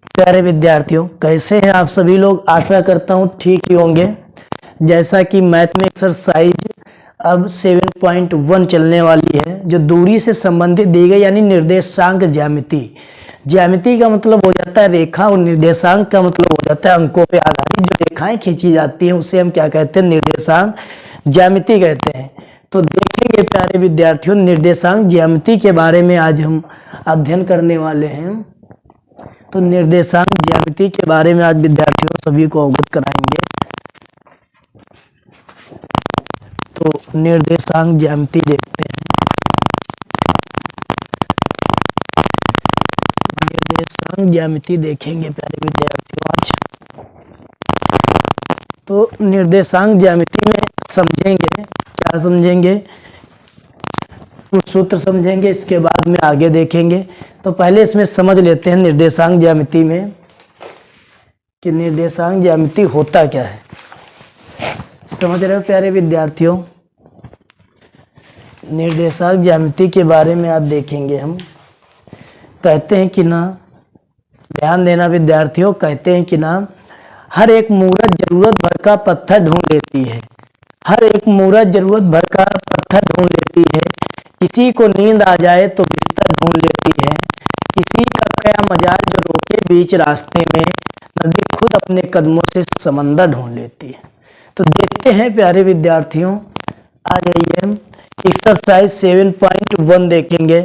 प्यारे विद्यार्थियों, कैसे हैं आप सभी लोग। आशा करता हूँ ठीक ही होंगे। जैसा कि मैथ में एक्सरसाइज अब 7.1 चलने वाली है, जो दूरी से संबंधित दी गई यानी निर्देशांक ज्यामिति। ज्यामिति का मतलब हो जाता है रेखा और निर्देशांक का मतलब हो जाता है अंकों पे आधारित जो रेखाएं खींची जाती हैं उसे हम क्या कहते हैं, निर्देशांक ज्यामिति कहते हैं। तो देखेंगे प्यारे विद्यार्थियों, निर्देशांक ज्यामिति के बारे में आज हम अध्ययन करने वाले हैं। तो निर्देशांक ज्यामिति के बारे में आज विद्यार्थियों सभी को अवगत कराएंगे। तो निर्देशांक ज्यामिति देखते हैं। निर्देशांक ज्यामिति देखेंगे प्यारे विद्यार्थियों आज। तो निर्देशांक ज्यामिति में समझेंगे, क्या समझेंगे, कुछ सूत्र समझेंगे, इसके बाद में आगे देखेंगे। तो पहले इसमें समझ लेते हैं निर्देशांक ज्यामिति में कि निर्देशांक ज्यामिति होता क्या है। समझ रहे हो प्यारे विद्यार्थियों। निर्देशांक ज्यामिति के बारे में आज देखेंगे हम। कहते हैं कि ना, ध्यान देना विद्यार्थियों, कहते हैं कि ना, हर एक मूरत जरूरत भर का पत्थर ढूंढ लेती है। हर एक मूरत जरूरत भर का पत्थर ढूंढ लेती है। किसी को नींद आ जाए तो बिस्तर ढूंढ लेती है। किसी का क्या मजाल जो रोके बीच रास्ते में, नदी खुद अपने कदमों से समंदर ढूंढ लेती है। तो देखते हैं प्यारे विद्यार्थियों, आ जाइए एक्सरसाइज 7.1 देखेंगे।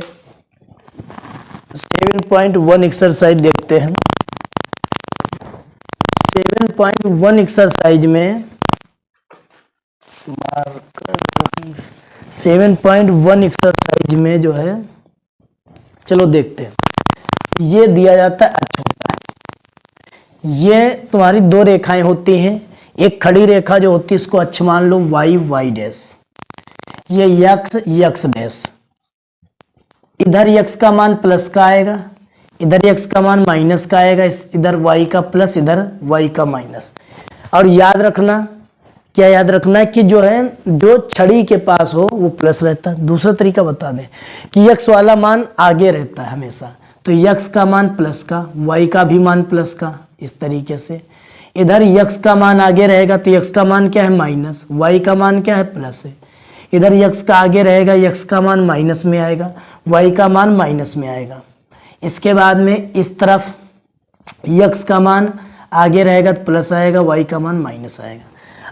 7.1 एक्सरसाइज देखते हैं। 7.1 एक्सरसाइज में 7.1 एक्सरसाइज में जो है, चलो देखते हैं। ये दिया जाता है अछूता है। ये तुम्हारी दो रेखाएं होती हैं। एक खड़ी रेखा जो होती है इसको अक्ष मान लो, वाई वाई डैश, ये यक्स यक्स डैश। इधर यक्स का मान प्लस का आएगा, इधर यक्स का मान माइनस का आएगा, इधर वाई का प्लस, इधर वाई का माइनस। और याद रखना, क्या याद रखना है कि जो है, जो छड़ी के पास हो वो प्लस रहता है। दूसरा तरीका बता दें कि यक्स वाला मान आगे रहता है हमेशा, तो यक्स का मान प्लस का, वाई का भी मान प्लस का। इस तरीके से इधर यक्स का मान आगे रहेगा तो यक्स का मान क्या है, माइनस, वाई का मान क्या है, प्लस है। इधर यक्स का आगे रहेगा, यक्स का मान माइनस में आएगा, वाई का मान माइनस में आएगा। इसके बाद में इस तरफ यक्स का मान आगे रहेगा तो प्लस आएगा, वाई का मान माइनस आएगा।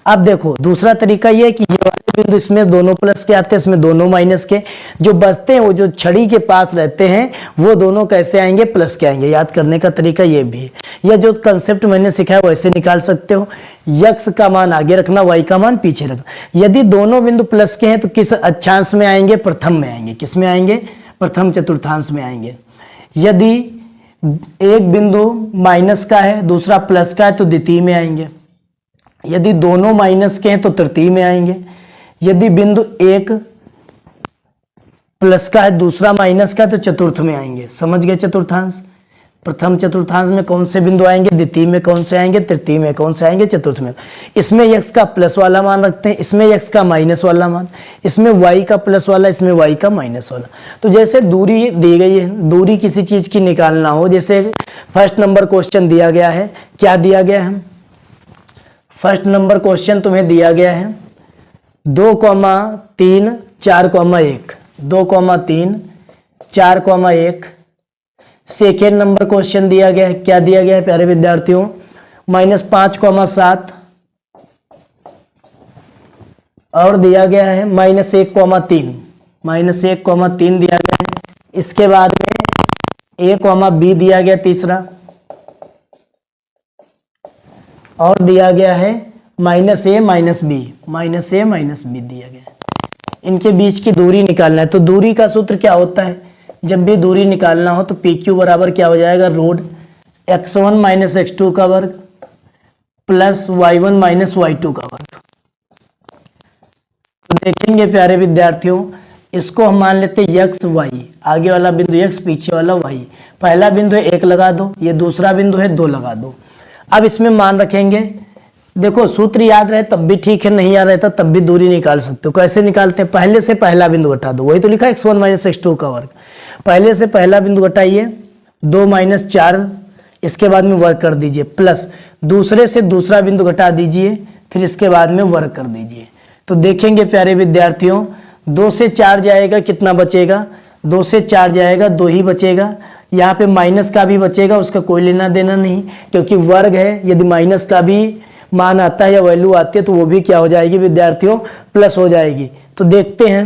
अब देखो दूसरा तरीका ये है कि ये वाले बिंदु इसमें दोनों प्लस के आते हैं, इसमें दोनों माइनस के। जो बचते हैं वो जो छड़ी के पास रहते हैं वो दोनों कैसे आएंगे, प्लस के आएंगे। याद करने का तरीका ये भी है। यह जो कंसेप्ट मैंने सिखाया वैसे निकाल सकते हो। यक्स का मान आगे रखना, वाई का मान पीछे रखना। यदि दोनों बिंदु प्लस के हैं तो किस अक्षांश में आएंगे, प्रथम में आएंगे। किस में आएंगे, प्रथम चतुर्थांश में आएंगे। यदि एक बिंदु माइनस का है, दूसरा प्लस का है तो द्वितीय में आएंगे। यदि दोनों माइनस के हैं तो तृतीय में आएंगे। यदि बिंदु एक प्लस का है, दूसरा माइनस का है तो चतुर्थ में आएंगे। समझ गए चतुर्थांश। प्रथम चतुर्थांश में कौन से बिंदु आएंगे, द्वितीय में कौन से आएंगे, तृतीय में कौन से आएंगे, चतुर्थ में। इसमें यक्स का प्लस वाला मान रखते हैं, इसमें यक्स का माइनस वाला मान, इसमें वाई का प्लस वाला, इसमें वाई का माइनस वाला। तो जैसे दूरी दी गई है, दूरी किसी चीज की निकालना हो, जैसे फर्स्ट नंबर क्वेश्चन दिया गया है। क्या दिया गया है, फर्स्ट नंबर क्वेश्चन तुम्हें दिया गया है 2,3 4,1, 2,3 4,1। सेकेंड नंबर क्वेश्चन दिया गया है, क्या दिया गया है प्यारे विद्यार्थियों, -5,7 और दिया गया है -1,3, -1,3 दिया गया है। इसके बाद में a,b दिया गया तीसरा, और दिया गया है -a -b, -a -b दिया गया है। इनके बीच की दूरी निकालना है। तो दूरी का सूत्र क्या होता है, जब भी दूरी निकालना हो तो PQ बराबर क्या हो जाएगा, रूट x1 - x2 का वर्ग प्लस y1 - y2 का वर्ग। तो देखेंगे प्यारे विद्यार्थियों, इसको हम मान लेते हैं x y, आगे वाला बिंदु x, पीछे वाला y। पहला बिंदु है 1 लगा दो, ये दूसरा बिंदु है 2 लगा दो। अब इसमें मान रखेंगे, देखो सूत्र याद रहे तब भी ठीक है, नहीं याद रहता तब भी दूरी निकाल सकते हो। कैसे निकालते हैं, पहले से पहला बिंदु घटा दो, वही तो लिखा x1 - x2 का वर्ग। पहले से पहला बिंदु घटाइए, 2 - 4 इसके बाद में वर्क कर दीजिए, प्लस दूसरे से दूसरा बिंदु घटा दीजिए, फिर इसके बाद में वर्क कर दीजिए। तो देखेंगे प्यारे विद्यार्थियों, 2 से 4 जाएगा, कितना बचेगा, 2 से 4 जाएगा, 2 ही बचेगा। यहाँ पे माइनस का भी बचेगा, उसका कोई लेना देना नहीं, क्योंकि वर्ग है। यदि माइनस का भी मान आता है या वैल्यू आती है तो वो भी क्या हो जाएगी विद्यार्थियों, प्लस हो जाएगी। तो देखते हैं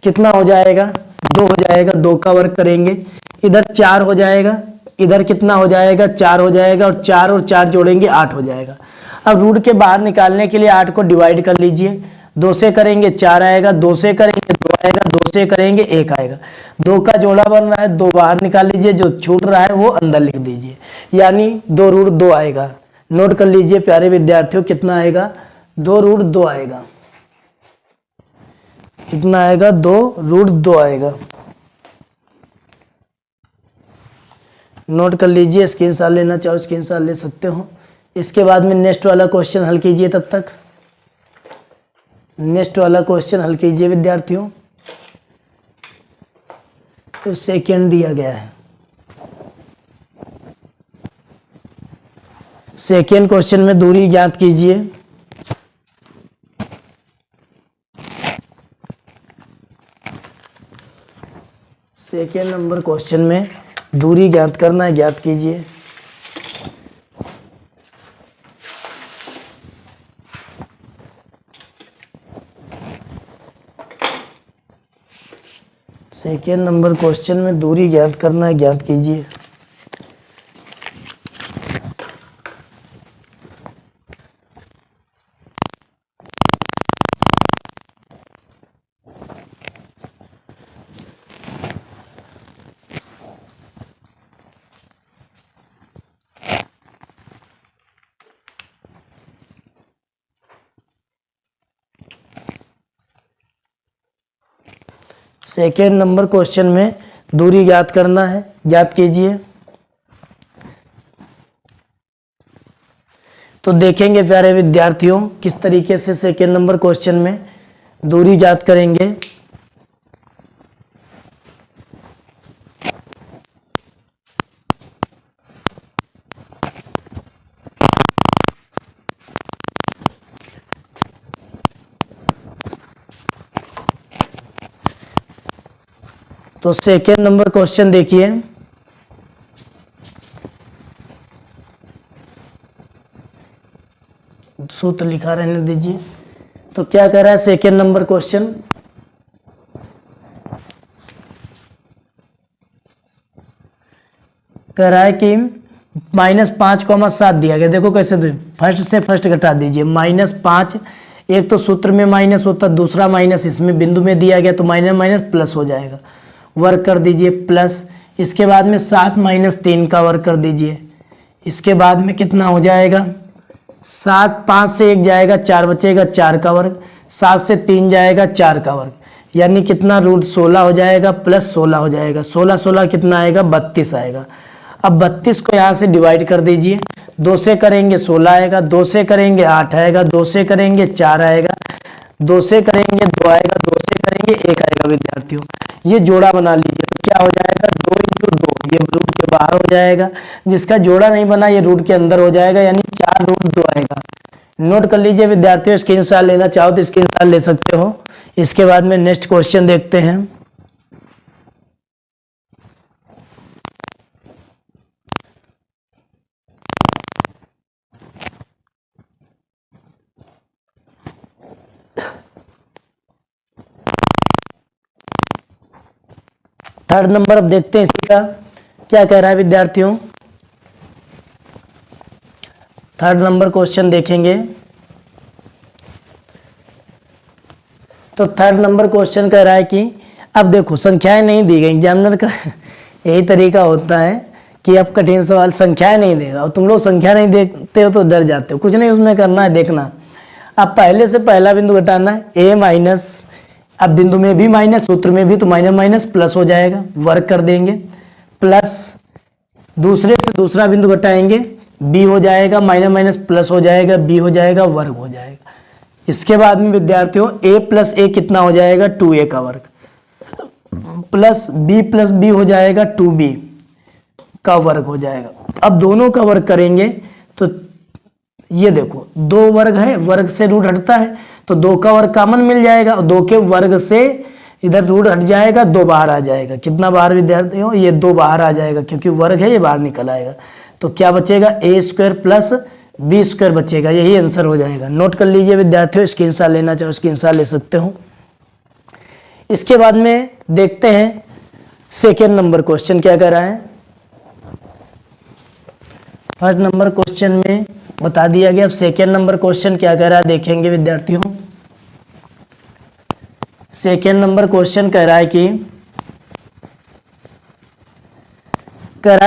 कितना हो जाएगा, 2 हो जाएगा, 2 का वर्ग करेंगे, इधर 4 हो जाएगा, इधर कितना हो जाएगा, 4 हो जाएगा, और 4 और 4 जोड़ेंगे 8 हो जाएगा। अब रूट के बाहर निकालने के लिए 8 को डिवाइड कर लीजिए, 2 से करेंगे 4 आएगा, 2 से करेंगे 2 आएगा, 2 से करेंगे 1 आएगा। 2 का जोड़ा बन रहा है, 2 बाहर निकाल लीजिए, जो छूट रहा है वो अंदर लिख दीजिए, यानी 2 रूट 2 आएगा। नोट कर लीजिए प्यारे विद्यार्थियों, कितना आएगा, 2 रूट 2 आएगा। कितना आएगा, 2 रूट 2 आएगा। नोट कर लीजिए, स्क्रीनशॉट लेना चाहो स्क्रीनशॉट ले सकते हो। इसके बाद में नेक्स्ट वाला क्वेश्चन हल कीजिए, तब तक नेक्स्ट वाला क्वेश्चन हल कीजिए विद्यार्थियों। तो सेकेंड दिया गया है, सेकेंड क्वेश्चन में दूरी ज्ञात कीजिए। सेकेंड नंबर क्वेश्चन में दूरी ज्ञात करना है, ज्ञात कीजिए। सेकेंड नंबर क्वेश्चन में दूरी ज्ञात करना है, ज्ञात कीजिए। सेकेंड नंबर क्वेश्चन में दूरी ज्ञात करना है, ज्ञात कीजिए। तो देखेंगे प्यारे विद्यार्थियों किस तरीके से सेकेंड नंबर क्वेश्चन में दूरी ज्ञात करेंगे। तो सेकेंड नंबर क्वेश्चन देखिए, सूत्र लिखा रहने दीजिए। तो क्या कह रहा है सेकेंड नंबर क्वेश्चन, कह रहा है कि -5,7 दिया गया। देखो कैसे फर्स्ट से फर्स्ट घटा दीजिए, -5, एक तो सूत्र में माइनस होता, दूसरा माइनस इसमें बिंदु में दिया गया, तो माइनस माइनस प्लस हो जाएगा। वर्क कर दीजिए प्लस, इसके बाद में 7 - 3 का वर्क कर दीजिए। इसके बाद में कितना हो जाएगा, 7, 5 से 1 जाएगा, 4 बचेगा, 4 का वर्ग, 7 से 3 जाएगा, 4 का वर्ग, यानी कितना रूट 16 हो जाएगा, प्लस 16 हो जाएगा। 16 16 कितना आएगा, 32 आएगा। अब 32 को यहाँ से डिवाइड कर दीजिए, 2 से करेंगे 16 आएगा, 2 से करेंगे 8 आएगा, 2 से करेंगे 4 आएगा, 2 से करेंगे 2 आएगा, 2 से करेंगे 1 आएगा। विद्यार्थियों ये जोड़ा बना लीजिए, तो क्या हो जाएगा, 2 × 2, ये रूट के बाहर हो जाएगा। जिसका जोड़ा नहीं बना ये रूट के अंदर हो जाएगा, यानी 4 रूट 2 आएगा। नोट कर लीजिए विद्यार्थियों, स्क्रीनशॉट लेना चाहो तो स्क्रीनशॉट ले सकते हो। इसके बाद में नेक्स्ट क्वेश्चन देखते हैं। थर्ड नंबर अब देखते हैं इसी का क्या कह रहा है विद्यार्थियों। थर्ड नंबर क्वेश्चन देखेंगे तो थर्ड नंबर क्वेश्चन कह रहा है कि अब देखो संख्याएं नहीं दी गई, एग्जामिनर का यही तरीका होता है कि अब कठिन सवाल संख्याएं नहीं देगा और तुम लोग संख्या नहीं देखते हो तो डर जाते हो। कुछ नहीं उसमें करना है, देखना। अब पहले से पहला बिंदु घटाना है, a माइनस, अब बिंदु में भी माइनस, सूत्र में भी, तो माइनस माइनस प्लस हो जाएगा, वर्क कर देंगे, प्लस दूसरे से दूसरा बिंदु घटाएंगे, b हो जाएगा, माइनस माइनस प्लस हो जाएगा, b हो जाएगा, वर्ग हो जाएगा। इसके बाद में विद्यार्थियों a + a कितना हो जाएगा, 2a का वर्ग, प्लस b + b हो जाएगा 2b, का वर्ग हो जाएगा। अब दोनों का वर्ग करेंगे तो ये देखो 2 वर्ग है, वर्ग से रूट हटता है तो 2 का वर्ग कॉमन मिल जाएगा और 2 के वर्ग से इधर रूट हट जाएगा, 2 बाहर आ जाएगा। कितना बाहर विद्यार्थियों? ये 2 बाहर आ जाएगा क्योंकि वर्ग है, ये बाहर निकल आएगा। तो क्या बचेगा? a² प्लस b² बचेगा। यही आंसर हो जाएगा। नोट कर लीजिए विद्यार्थियों, स्क्रीनशॉट लेना चाहो स्क्रीनशॉट ले सकते हो। इसके बाद में देखते हैं सेकेंड नंबर क्वेश्चन क्या कह रहा है। फर्स्ट नंबर क्वेश्चन में बता दिया गया। अब सेकेंड नंबर क्वेश्चन क्या कह रहा है देखेंगे विद्यार्थियों। सेकेंड नंबर क्वेश्चन कह रहा है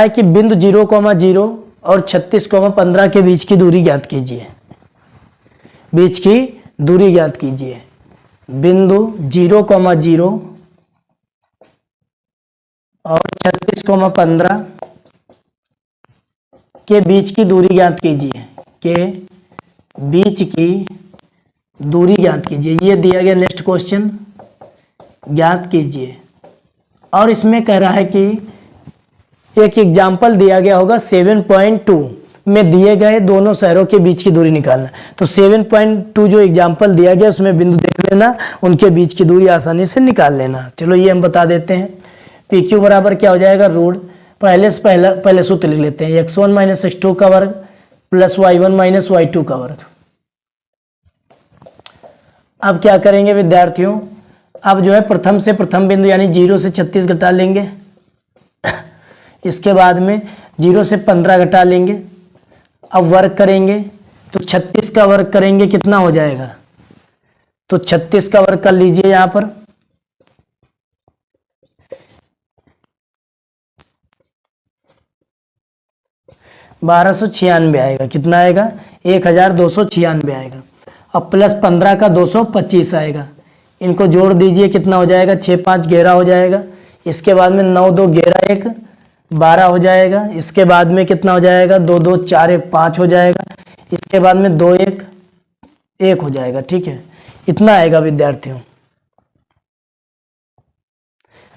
कि बिंदु 0,0 और 36,15 के बीच की दूरी ज्ञात कीजिए। बीच की दूरी ज्ञात कीजिए। बिंदु 0,0 और 36,15 के बीच की दूरी ज्ञात कीजिए। के बीच की दूरी ज्ञात कीजिए। ये दिया गया नेक्स्ट क्वेश्चन, ज्ञात कीजिए। और इसमें कह रहा है कि एक एग्जाम्पल दिया गया होगा 7.2 में दिए गए दोनों शहरों के बीच की दूरी निकालना। तो 7.2 जो एग्जाम्पल दिया गया उसमें बिंदु देख लेना, उनके बीच की दूरी आसानी से निकाल लेना। चलो ये हम बता देते हैं। PQ बराबर क्या हो जाएगा? रूट पहले सूत्र लिख लेते हैं। x1 माइनस x2 का वर्ग प्लस y1 माइनस y2 का वर्ग। अब क्या करेंगे विद्यार्थियों? अब जो है प्रथम से प्रथम बिंदु यानी 0 से 36 घटा लेंगे। इसके बाद में 0 से 15 घटा लेंगे। अब वर्ग करेंगे तो 36 का वर्ग करेंगे, कितना हो जाएगा? तो 36 का वर्ग कर लीजिए यहां पर। $1296 आएगा। कितना आएगा? 1296 आएगा। अब प्लस 15 का 225 आएगा। इनको जोड़ दीजिए, कितना हो जाएगा? 6 5 11 हो जाएगा। इसके बाद में 9 2 11 1 12 हो जाएगा। इसके बाद में कितना हो जाएगा? 2 2 4 1 5 हो जाएगा। इसके बाद में 2 1 1 हो जाएगा। ठीक है, इतना आएगा विद्यार्थियों।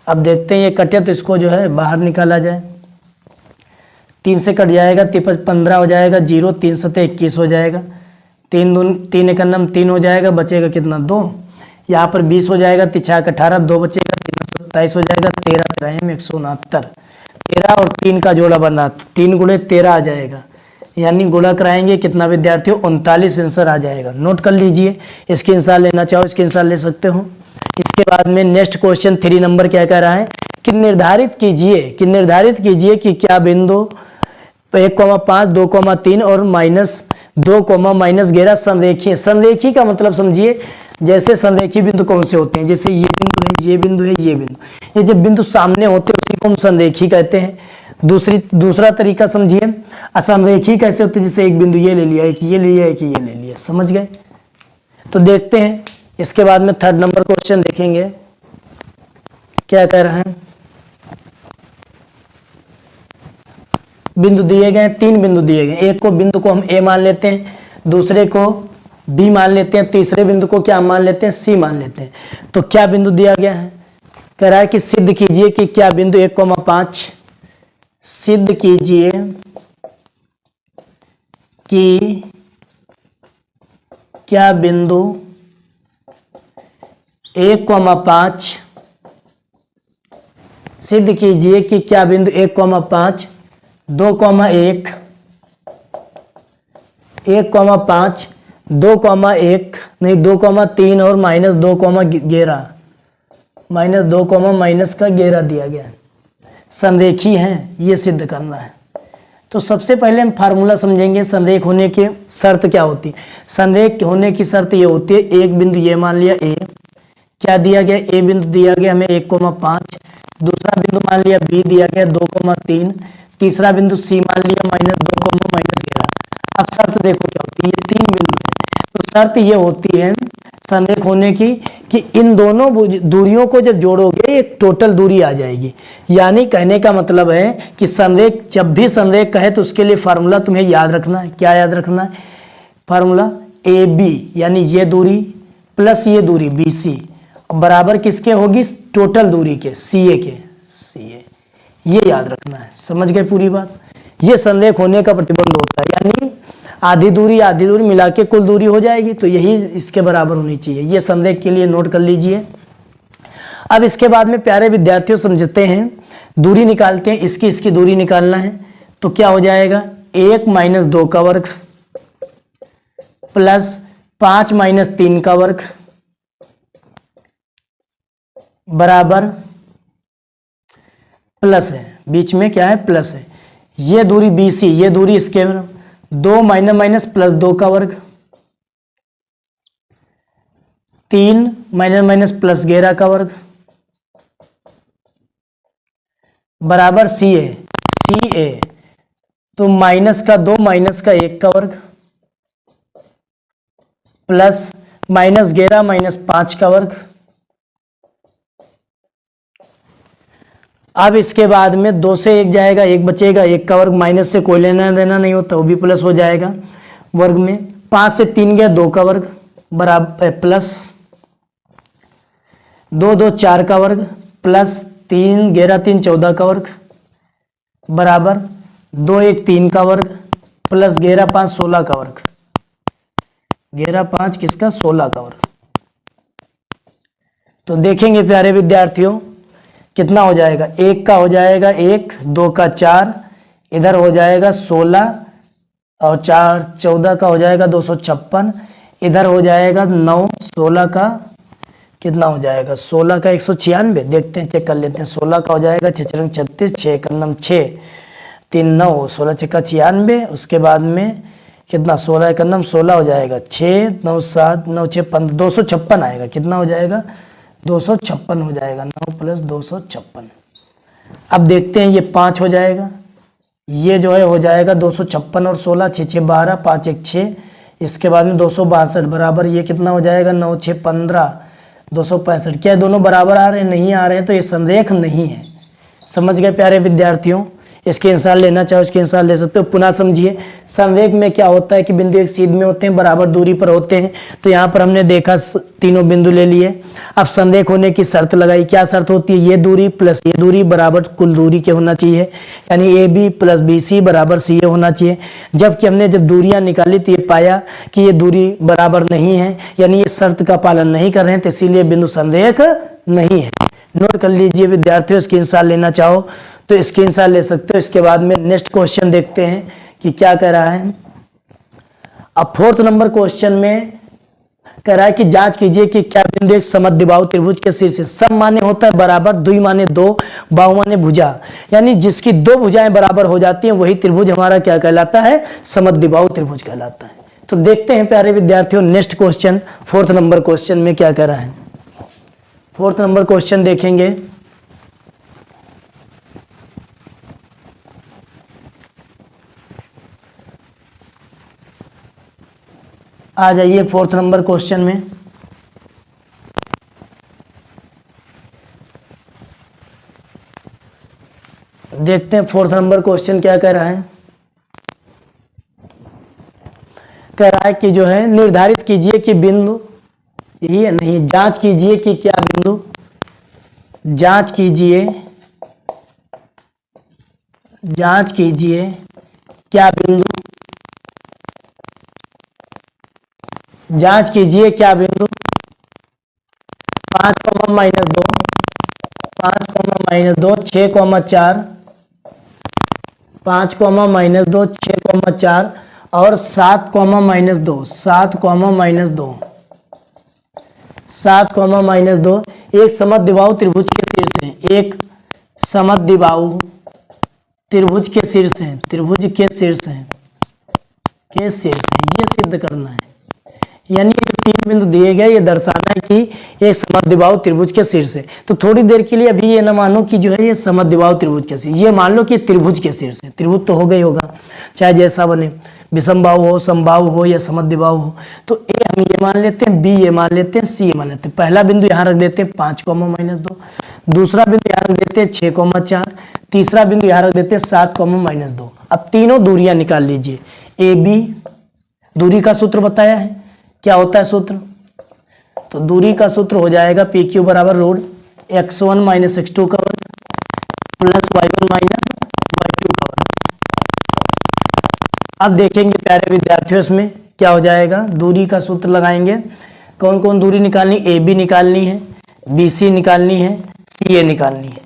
अब देखते हैं ये कटे तो इसको जो है बाहर निकाला जाए। 3 से कट जाएगा, 15 हो जाएगा। 0 3 7 21 हो जाएगा। 3 1 9 3 हो जाएगा। बचेगा कितना? 2। यहाँ पर 20 हो जाएगा। 3 18 2 बचेगा। 3 27 हो जाएगा। 13 13 169। 13 और 3 का जोड़ा बना तो 3 गुणे 13 आ जाएगा। यानी गुणा कराएंगे कितना विद्यार्थियों? 39 आंसर आ जाएगा। नोट कर लीजिए। स्क्रीनशॉट लेना चाहो स्क्रीनशॉट ले सकते हो। इसके बाद में नेक्स्ट क्वेश्चन 3 नंबर क्या कह रहा है कि निर्धारित कीजिए कि क्या बिंदु 1,5 2,3 और -2, -11 संरेखी है। संरेखी का मतलब समझिए, जैसे संरेखी बिंदु कौन से होते हैं? जैसे ये बिंदु है, ये बिंदु है, ये बिंदु। ये जब बिंदु सामने होते हैं उसी को हम संरेखी कहते हैं। दूसरा तरीका समझिए, असंरेखी कैसे होते हैं? जैसे एक बिंदु ये ले लिया, एक ये ले लिया, एक ये ले लिया। समझ गए? तो देखते हैं। इसके बाद में थर्ड नंबर क्वेश्चन देखेंगे क्या कह रहा है। बिंदु दिए गए, 3 बिंदु दिए गए। एक को बिंदु को हम A मान लेते हैं, दूसरे को B मान लेते हैं, तीसरे बिंदु को क्या मान लेते हैं? C मान लेते हैं। तो क्या बिंदु दिया गया है? कह रहा है कि सिद्ध कीजिए कि क्या बिंदु 1,5 सिद्ध कीजिए कि क्या बिंदु 1,5 सिद्ध कीजिए कि क्या बिंदु 1,5 2,1 1,5 2,1 नहीं 2,3 और -2,11 -2, माइनस का 11 दिया गया है। संरेखी हैं, ये सिद्ध करना है। तो सबसे पहले हम फार्मूला समझेंगे। संरेख होने की शर्त क्या होती है? संरेख होने की शर्त ये होती है, एक बिंदु ये मान लिया A, क्या दिया गया? A बिंदु दिया गया हमें 1,5, दूसरा बिंदु मान लिया B दिया गया 2,3, तीसरा बिंदु C मान लिया -2, -11। अब शर्त देखो क्या होती है, ये 3 बिंदु है। तो शर्त ये होती है संरेख होने की कि इन दोनों दूरियों को जब जोड़ोगे एक टोटल दूरी आ जाएगी। यानी कहने का मतलब है कि संरेख, जब भी संरेख कहे तो उसके लिए फार्मूला तुम्हें याद रखना है। क्या याद रखना है? फार्मूला AB यानी ये दूरी प्लस ये दूरी BC बराबर किसके होगी? टोटल दूरी के, CA के। CA ये याद रखना है। समझ गए पूरी बात। ये संरेख होने का प्रतिबंध होता है, यानी आधी दूरी मिला के कुल दूरी हो जाएगी, तो यही इसके बराबर होनी चाहिए। ये संरेख के लिए नोट कर लीजिए। अब इसके बाद में प्यारे विद्यार्थियों समझते हैं, दूरी निकालते हैं। इसकी दूरी निकालना है, तो क्या हो जाएगा, 1 माइनस 2 का वर्ग प्लस 5 माइनस 3 का वर्ग बराबर प्लस है, बीच में क्या है, प्लस है। ये दूरी BC, ये दूरी इसके 2 माइनस माइनस प्लस 2 का वर्ग, 3 माइनस माइनस प्लस 11 का वर्ग बराबर CA। तो माइनस का 2 माइनस का 1 का वर्ग प्लस माइनस 11 माइनस 5 का वर्ग। अब इसके बाद में 2 से 1 जाएगा, 1 बचेगा, 1 का वर्ग, माइनस से कोई लेना देना नहीं होता, वो भी प्लस हो जाएगा वर्ग में। 5 से 3 गया, 2 का वर्ग बराबर प्लस 2 2 4 का वर्ग प्लस 3 11 3 14 का वर्ग बराबर 2 1 3 का वर्ग प्लस 11 5 16 का वर्ग, 11 5 किसका, 16 का वर्ग। तो देखेंगे प्यारे विद्यार्थियों कितना हो जाएगा, 1 का हो जाएगा 1, 2 का 4, इधर हो जाएगा 16 और 4 14 का हो जाएगा 256, इधर हो जाएगा 9, 16 का कितना हो जाएगा, 16 का 196, देखते हैं चेक कर लेते हैं। 16 का हो जाएगा 6 36, 6 कन्नम 6 3 9, 16 6 96, उसके बाद में कितना, 16 कन्नम 16 हो जाएगा 6 9 7 9 6 15, 256 आएगा। कितना हो जाएगा, 256 हो जाएगा, 9 प्लस 256। अब देखते हैं ये 5 हो जाएगा, ये जो है हो जाएगा 256 और 16 6 6 12 5 1 6, इसके बाद में 262 बराबर ये कितना हो जाएगा, 9 6 15 265। क्या दोनों बराबर आ रहे हैं, नहीं आ रहे हैं, तो ये संरेख नहीं है। समझ गए प्यारे विद्यार्थियों। इसके अनुसार लेना चाहो इसके अनुसार ले सकते हो। पुनः समझिए, संरेख में क्या होता है कि बिंदु एक सीध में होते हैं, बराबर दूरी पर होते हैं। तो यहाँ पर हमने देखा तीनों बिंदु ले लिए। अब संरेख होने की शर्त लगाई, क्या शर्त होती है, ये दूरी प्लस ये दूरी बराबर कुल दूरी के होना चाहिए, यानी AB प्लस BC बराबर CA होना चाहिए। जबकि हमने जब दूरियां निकाली तो ये पाया कि ये दूरी बराबर नहीं है, यानी ये शर्त का पालन नहीं कर रहे हैं, तो इसीलिए बिंदु संरेख नहीं है। नोट कर लीजिए विद्यार्थियों, स्क्रीनशॉट लेना चाहो तो स्क्रीनशॉट ले सकते हो। इसके बाद में नेक्स्ट क्वेश्चन देखते हैं कि क्या कह रहा है। अब 4th नंबर क्वेश्चन में कह रहा है कि जांच कीजिए कि क्या बिंदु एक समद्विबाहु त्रिभुज के शीर्ष, सम माने होता है बराबर, द्वि माने 2, बाहु माने भुजा, यानी जिसकी 2 भुजाएं बराबर हो जाती हैं वही त्रिभुज हमारा क्या कहलाता है, समद्विबाहु त्रिभुज कहलाता है। तो देखते हैं प्यारे विद्यार्थियों next question 4th number question में क्या कह रहा है। 4th नंबर क्वेश्चन देखेंगे। आ जाइए 4th नंबर क्वेश्चन में। देखते हैं 4th नंबर क्वेश्चन क्या कह रहा है। कह रहा है कि जो है निर्धारित कीजिए कि बिंदु, यही है नहीं, जांच कीजिए कि क्या बिंदु, जांच कीजिए क्या बिंदु, जांच कीजिए क्या बिंदु 5, -2 5, -2 6, 4 5, -2 6, 4 और 7, -2 7, -2 7, -2 एक समद्विबाहु त्रिभुज के शीर्ष है, एक समद्विबाहु त्रिभुज के शीर्ष है, त्रिभुज के शीर्ष है, ये सिद्ध करना है। यानी जो 3 बिंदु दिए गए ये दर्शाना है कि एक समद्विबाहु त्रिभुज के शीर्ष है। तो थोड़ी देर के लिए अभी ये न मानो कि जो है ये समद्विबाहु त्रिभुज के शीर्ष, ये मान लो कि त्रिभुज के शीर्ष है। त्रिभुज तो हो गई होगा, चाहे जैसा बने, विषमबाहु हो, समबाहु हो या समद्विबाहु हो। तो ए हम ये मान लेते हैं, बी ये मान लेते हैं, सी ये मान लेते हैं। पहला बिंदु यहाँ रख देते हैं 5, -2, दूसरा बिंदु यहाँ रख देते हैं 6, 4, तीसरा बिंदु यहाँ रख देते हैं 7, -2। अब तीनों दूरियां निकाल लीजिए। ए बी दूरी का सूत्र बताया है, क्या होता है सूत्र, तो दूरी का सूत्र हो जाएगा PQ बराबर रूट x1 - x2 का वर्ग plus y1 y1 minus y2 का वर्ग। अब देखेंगे प्यारे विद्यार्थियों इसमें क्या हो जाएगा, दूरी का सूत्र लगाएंगे। कौन कौन दूरी निकालनी, ए बी निकालनी है, बी सी निकालनी है, सी ए निकालनी है।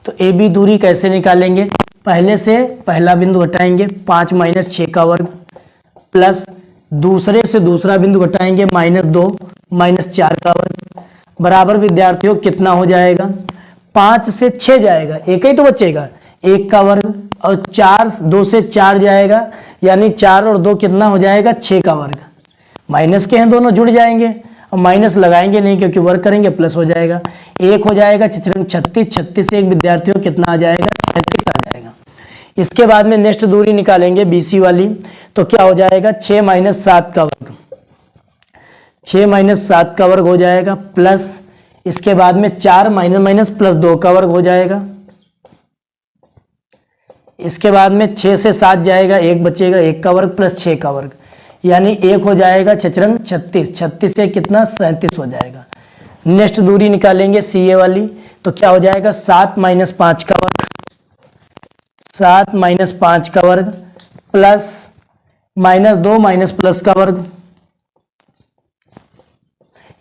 तो ए बी दूरी कैसे निकालेंगे, पहले से पहला बिंदु घटाएंगे 5 माइनस 6 का वर्ग, प्लस दूसरे से दूसरा बिंदु घटाएंगे -2 माइनस 4 का वर्ग, बराबर विद्यार्थियों कितना हो जाएगा, 5 से 6 जाएगा, एक ही तो बचेगा, 1 का वर्ग, और 4 2 से 4 जाएगा, यानी 4 और 2 कितना हो जाएगा, 6 का वर्ग। माइनस के हैं दोनों, जुड़ जाएंगे, और माइनस लगाएंगे नहीं क्योंकि वर्ग करेंगे, प्लस हो जाएगा, 1 हो जाएगा 36, 36 से एक विद्यार्थियों कितना आ जाएगा, 37 आ जाएगा। इसके बाद में नेक्स्ट दूरी निकालेंगे बीसी वाली, तो क्या हो जाएगा, 6 माइनस 7 का वर्ग, 6 माइनस 7 का वर्ग हो जाएगा, प्लस इसके बाद में 4 माइनस माइनस प्लस 2 का वर्ग हो जाएगा। इसके बाद में 6 से 7 जाएगा, 1 बचेगा, 1 का वर्ग प्लस 6 का वर्ग, यानी 1 हो जाएगा 6 36, 36 से कितना 37 हो जाएगा। नेक्स्ट दूरी निकालेंगे सी ए वाली, तो क्या हो जाएगा, 7 माइनस 5 का वर्ग, 7 माइनस 5 का वर्ग, प्लस -2 माइनस प्लस का वर्ग,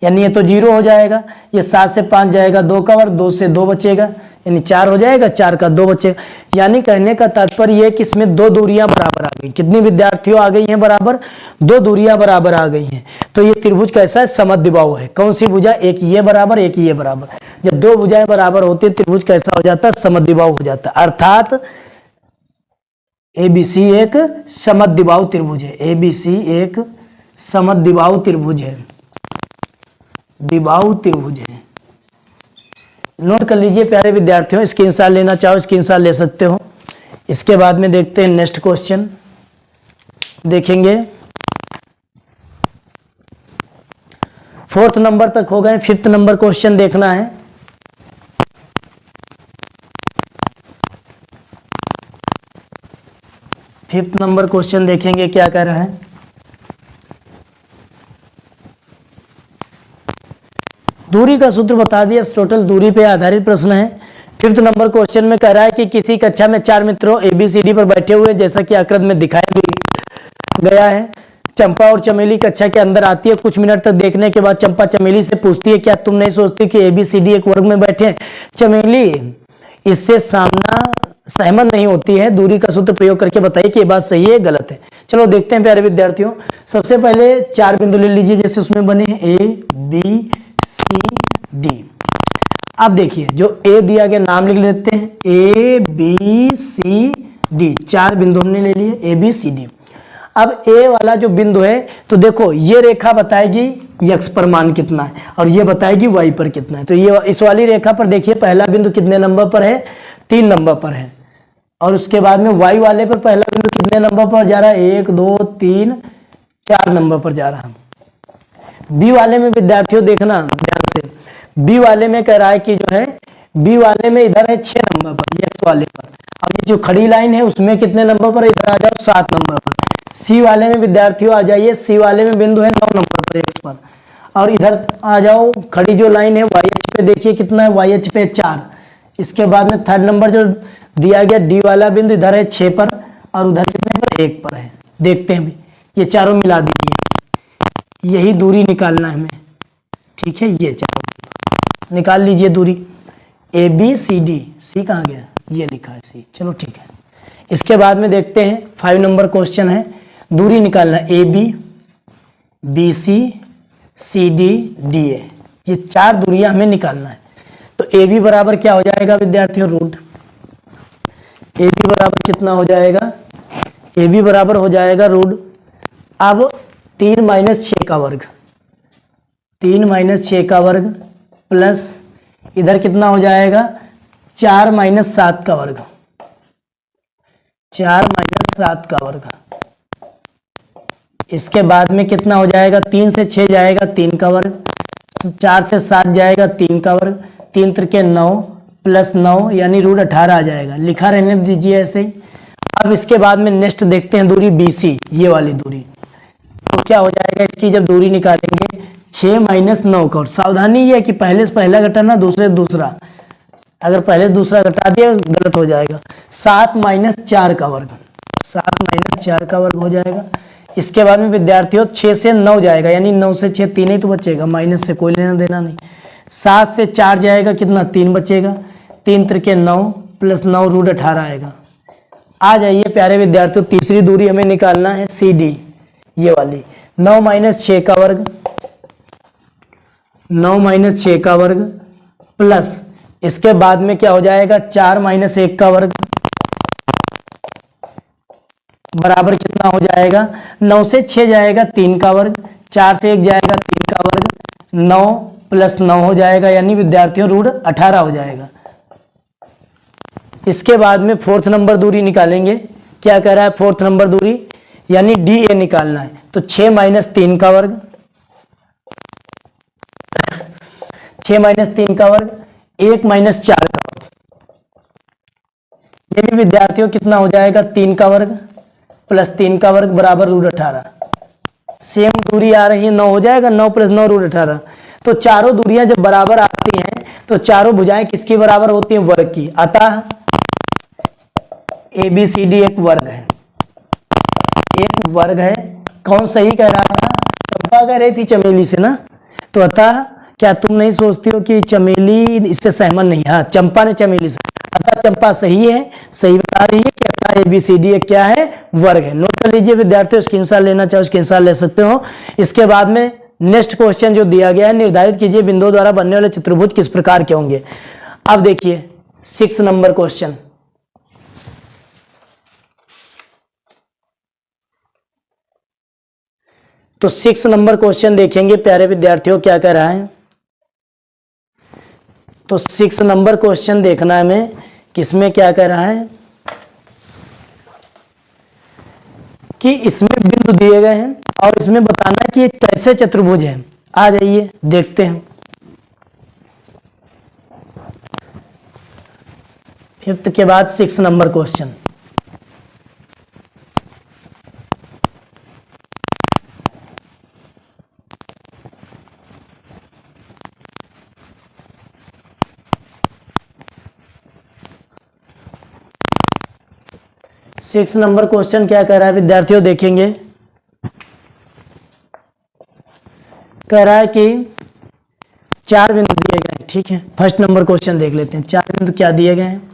यानी ये तो 0 हो जाएगा, ये 7 से 5 जाएगा, 2 का वर्ग, 2 से 2 बचेगा, यानी 4 हो जाएगा, 4 का 2 बचेगा। यानी कहने का तात्पर्य ये कि इसमें 2 दूरियां बराबर आ गई। कितनी विद्यार्थियों आ गई हैं बराबर, 2 दूरियां बराबर आ गई हैं। तो ये त्रिभुज कैसा है, समद्विबाहु है। कौन सी भुजा, एक ये बराबर, एक ये बराबर। जब 2 भुजाएं बराबर होती है त्रिभुज कैसा हो जाता है, समद्विबाहु हो जाता है। अर्थात ABC एक समद्विबाहु त्रिभुज है, ABC एक समद्विबाहु त्रिभुज है, द्विबाहु त्रिभुज है। नोट कर लीजिए प्यारे विद्यार्थियों, स्क्रीनशॉट लेना चाहो स्क्रीनशॉट ले सकते हो। इसके बाद में देखते हैं नेक्स्ट क्वेश्चन, देखेंगे 4th नंबर तक हो गए, 5th नंबर क्वेश्चन देखना है। फिफ्थ नंबर क्वेश्चन देखेंगे क्या कह रहा है। दूरी का सूत्र बता दिया, टोटल दूरी पे आधारित प्रश्न है। 5th नंबर क्वेश्चन में कह रहा है कि किसी कक्षा में 4 मित्रों ABCD पर बैठे हुए, जैसा कि आकृति में दिखाया भी गया है। चंपा और चमेली कक्षा के अंदर आती है। कुछ मिनट तक देखने के बाद चंपा चमेली से पूछती है, क्या तुम नहीं सोचती कि ABCD एक वर्ग में बैठे हैं? चमेली इससे सामना सहमत नहीं होती है। दूरी का सूत्र प्रयोग करके बताइए कि ये बात सही है गलत है। चलो देखते हैं प्यारे विद्यार्थियों। सबसे पहले 4 बिंदु ले लीजिए जैसे उसमें बने हैं ABCD। अब देखिए जो A दिया गया नाम लिख लेते हैं, ABCD 4 बिंदु हमने ले लिए ABCD। अब A वाला जो बिंदु है तो देखो ये रेखा बताएगी x पर मान कितना है और ये बताएगी y पर कितना है। तो ये इस वाली रेखा पर देखिए पहला बिंदु कितने नंबर पर है, 3 नंबर पर है। और उसके बाद में y वाले पर पहला बिंदु कितने नंबर पर जा रहा है, 1 2 3 4 नंबर पर जा रहा है। B वाले में विद्यार्थियों देखना ध्यान से, B वाले में कह रहा है कि जो है B वाले में इधर है 6 नंबर पर x वाले पर। अब ये जो खड़ी लाइन है उसमें कितने नंबर पर, इधर आ जाओ 7 नंबर पर। C वाले में विद्यार्थियों आ जाइए, C वाले में बिंदु है 9 नंबर पर x पर। और इधर आ जाओ, खड़ी जो लाइन है YH पे देखिए कितना है, YH पे 4। इसके बाद में 3rd नंबर जो दिया गया D वाला बिंदु इधर है 6 पर और उधर कितने पर, 1 पर है। देखते हैं ये चारों मिला दीजिए, यही दूरी निकालना है हमें, ठीक है। ये चारों निकाल लीजिए दूरी ABCD। C कहाँ गया, ये लिखा है C, चलो ठीक है। इसके बाद में देखते हैं 5 नंबर क्वेश्चन है, दूरी निकालना AB BC CD DA, ये 4 दूरियां हमें निकालना है। तो AB बराबर क्या हो जाएगा विद्यार्थियों, रूट। AB बराबर कितना हो जाएगा, AB बराबर हो जाएगा रूट। अब 3 माइनस 6 का वर्ग, 3 माइनस 6 का वर्ग प्लस इधर कितना हो जाएगा 4 माइनस 7 का वर्ग, 4 माइनस 7 का वर्ग। इसके बाद में कितना हो जाएगा, 3 से 6 जाएगा 3 का वर्ग, 4 से 7 जाएगा 3 का वर्ग, 3 त्रिके 9 प्लस 9 यानी रूट 18 आ जाएगा। लिखा रहने दीजिए ऐसे ही। अब इसके बाद में नेक्स्ट देखते हैं दूरी BC, ये वाली दूरी। तो क्या हो जाएगा, इसकी जब दूरी निकालेंगे 6 माइनस 9 का, और सावधानी ये है कि पहले से पहला घटाना दूसरे से दूसरा, अगर पहले दूसरा घटा दिया गलत हो जाएगा। 7 माइनस 4 का वर्ग, 7 माइनस 4 का वर्ग हो जाएगा। इसके बाद में विद्यार्थियों 6 से 9 जाएगा, यानी 9 से 6 3 ही तो बचेगा, माइनस से कोई लेना देना नहीं। 7 से 4 जाएगा कितना, 3 बचेगा, 3 त्रिके 9 प्लस 9 रूट 18 आएगा। आ जाइए प्यारे विद्यार्थियों, तीसरी दूरी हमें निकालना है सी डी, ये वाली। 9 माइनस 6 का वर्ग, 9 माइनस 6 का वर्ग प्लस इसके बाद में क्या हो जाएगा, 4 माइनस 1 का वर्ग बराबर कितना हो जाएगा, 9 से 6 जाएगा 3 का वर्ग, 4 से 1 जाएगा 3 का वर्ग, 9 प्लस 9 हो जाएगा, यानी विद्यार्थियों रूट 18 हो जाएगा। इसके बाद में फोर्थ नंबर दूरी निकालेंगे। क्या कह रहा है, फोर्थ नंबर दूरी यानी डी ए निकालना है। तो 6 माइनस 3 का वर्ग, 6 माइनस 3 का वर्ग, 1 माइनस 4 का वर्ग, ये भी विद्यार्थियों कितना हो जाएगा, 3 का वर्ग प्लस 3 का वर्ग बराबर रूट 18। सेम दूरी आ रही है, 9 हो जाएगा, 9 प्लस 9 रूट 18। तो चारों दूरियां जब बराबर आती हैं तो चारों भुजाएं किसकी बराबर होती हैं, वर्ग की। अतः ए बी सी डी एक वर्ग है, एक वर्ग है। कौन सही कह रहा था, चंपा कह रही थी चमेली से ना। तो अतः क्या तुम नहीं सोचती हो कि चमेली इससे सहमत नहीं, हाँ चंपा ने चमेली से, अतः चंपा सही है, सही बता रही है कि अतः ए बी सी डी एक क्या है, वर्ग है। नोट कर लीजिए विद्यार्थियों, स्क्रीनशॉट लेना चाहो स्क्रीनशॉट ले सकते हो। इसके बाद में नेक्स्ट क्वेश्चन जो दिया गया है, निर्धारित कीजिए बिंदुओं द्वारा बनने वाले चतुर्भुज किस प्रकार के होंगे। अब देखिए 6 नंबर क्वेश्चन, तो 6 नंबर क्वेश्चन देखेंगे प्यारे विद्यार्थियों क्या कह रहा है। तो 6 नंबर क्वेश्चन देखना है हमें, किसमें क्या कह रहा है कि इसमें बिंदु दिए गए हैं और इसमें बताना है कि ये कैसे चतुर्भुज है। आ जाइए देखते हैं। 5th के बाद 6 number question, six number question क्या कह रहा है विद्यार्थियों, देखेंगे। कह रहा है कि 4 बिंदु दिए गए हैं, ठीक है। फर्स्ट नंबर क्वेश्चन देख लेते हैं। 4 बिंदु क्या दिए गए हैं,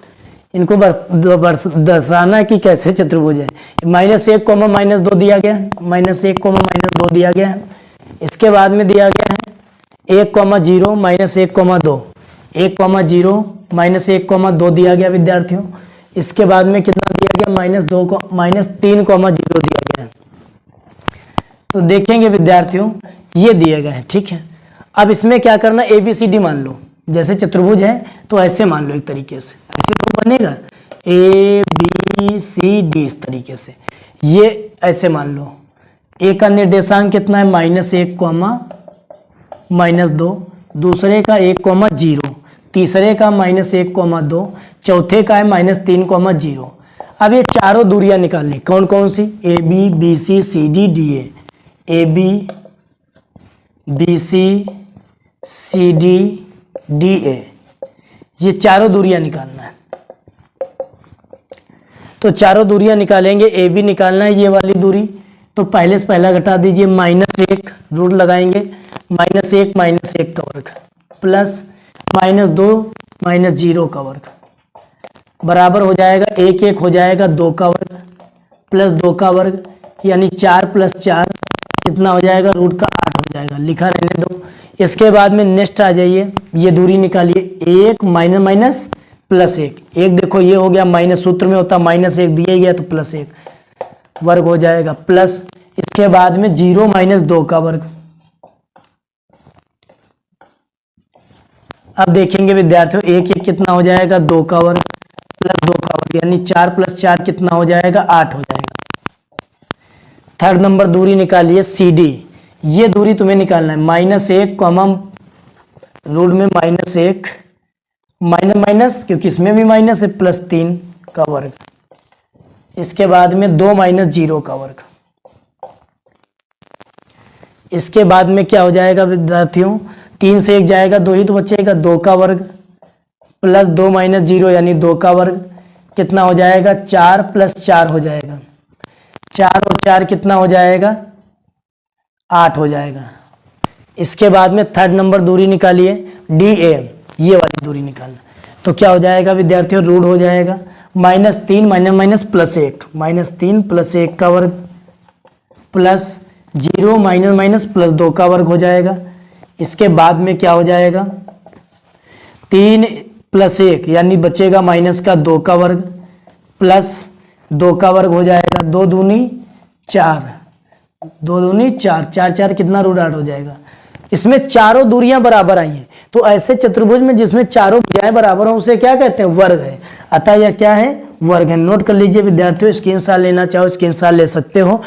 इनको दर्शाना है कि कैसे चतुर्भुज है। -1 कोमा -2 दिया गया है, -1 कोमा -2 दिया गया है। इसके बाद में दिया गया है 1 कोमा 0 -1 कोमा 2, 1 कोमा 0 -1 कोमा 2 दिया गया विद्यार्थियों। इसके बाद में कितना दिया गया, -2 को -3 कोमा 0 दिया गया है। तो देखेंगे विद्यार्थियों ये दिए गए हैं, ठीक है। अब इसमें क्या करना, ए बी सी डी मान लो, जैसे चतुर्भुज है तो ऐसे मान लो, एक तरीके से ऐसे तो बनेगा ए बी सी डी, इस तरीके से ये ऐसे मान लो। ए का निर्देशांक कितना है, -1 कोमा -2, दूसरे का 1 कोमा 0, तीसरे का -1 कोमा 2, चौथे का है -3 कोमा 0। अब ये चारों दूरियां निकालनी, कौन कौन सी, A B B C C D D A B B C C D D A, ये चारों दूरियां निकालना है। तो चारों दूरियां निकालेंगे, ए बी निकालना है ये वाली दूरी, तो पहले से पहला घटा दीजिए, -1 रूट लगाएंगे, -1 का वर्ग प्लस -2 -0 का वर्ग बराबर हो जाएगा 1 हो जाएगा 2 का वर्ग प्लस 2 का वर्ग, यानी 4 + 4 कितना हो जाएगा, रूट का 8 हो जाएगा, लिखा रहने दो। इसके बाद में नेक्स्ट आ जाइए, ये दूरी निकालिए, 1 माइनस +1, 1 देखो ये हो गया माइनस, सूत्र में होता -1 दिया गया तो +1 वर्ग हो जाएगा, प्लस इसके बाद में 0 - 2 का वर्ग। अब देखेंगे विद्यार्थियों 1 कितना हो जाएगा, 2 का वर्ग प्लस 2 का वर्ग, यानी 4 + 4 कितना हो जाएगा, 8 हो जाएगा। थर्ड नंबर दूरी निकालिए सी डी, ये दूरी तुम्हें निकालना है, -1 कोमा रूट में -1 माइनस क्योंकि इसमें भी माइनस है, +3 का वर्ग, इसके बाद में 2 - 0 का वर्ग। इसके बाद में क्या हो जाएगा विद्यार्थियों, 3 से 1 जाएगा, 2 ही तो बचेगा, 2 का वर्ग प्लस 2 माइनस 0 यानी 2 का वर्ग, कितना हो जाएगा 4 प्लस 4 हो जाएगा, 4 और 4 कितना हो जाएगा 8 हो जाएगा। इसके बाद में थर्ड नंबर दूरी निकालिए डी ए, ये वाली दूरी निकालना। तो क्या हो जाएगा विद्यार्थियों, रूट हो जाएगा -3 माइनस माइनस प्लस 1, -3 प्लस 1 का वर्ग प्लस 0 माइनस माइनस प्लस 2 का वर्ग हो जाएगा। इसके बाद में क्या हो जाएगा 3 प्लस 1 यानी बचेगा माइनस का 2 का वर्ग प्लस 2 का वर्ग हो जाएगा, 2 दूनी 4, 2 दूनी 4, 4 4 कितना √8 हो जाएगा। इसमें चारों दूरियां बराबर आई हैं, तो ऐसे चतुर्भुज में जिसमें चारों भुजाएं बराबर हो उसे क्या कहते हैं, वर्ग है। अतः यह क्या है, वर्ग है। नोट कर लीजिए विद्यार्थियों, स्क्रीनशॉट लेना चाहो स्क्रीनशॉट ले सकते हो।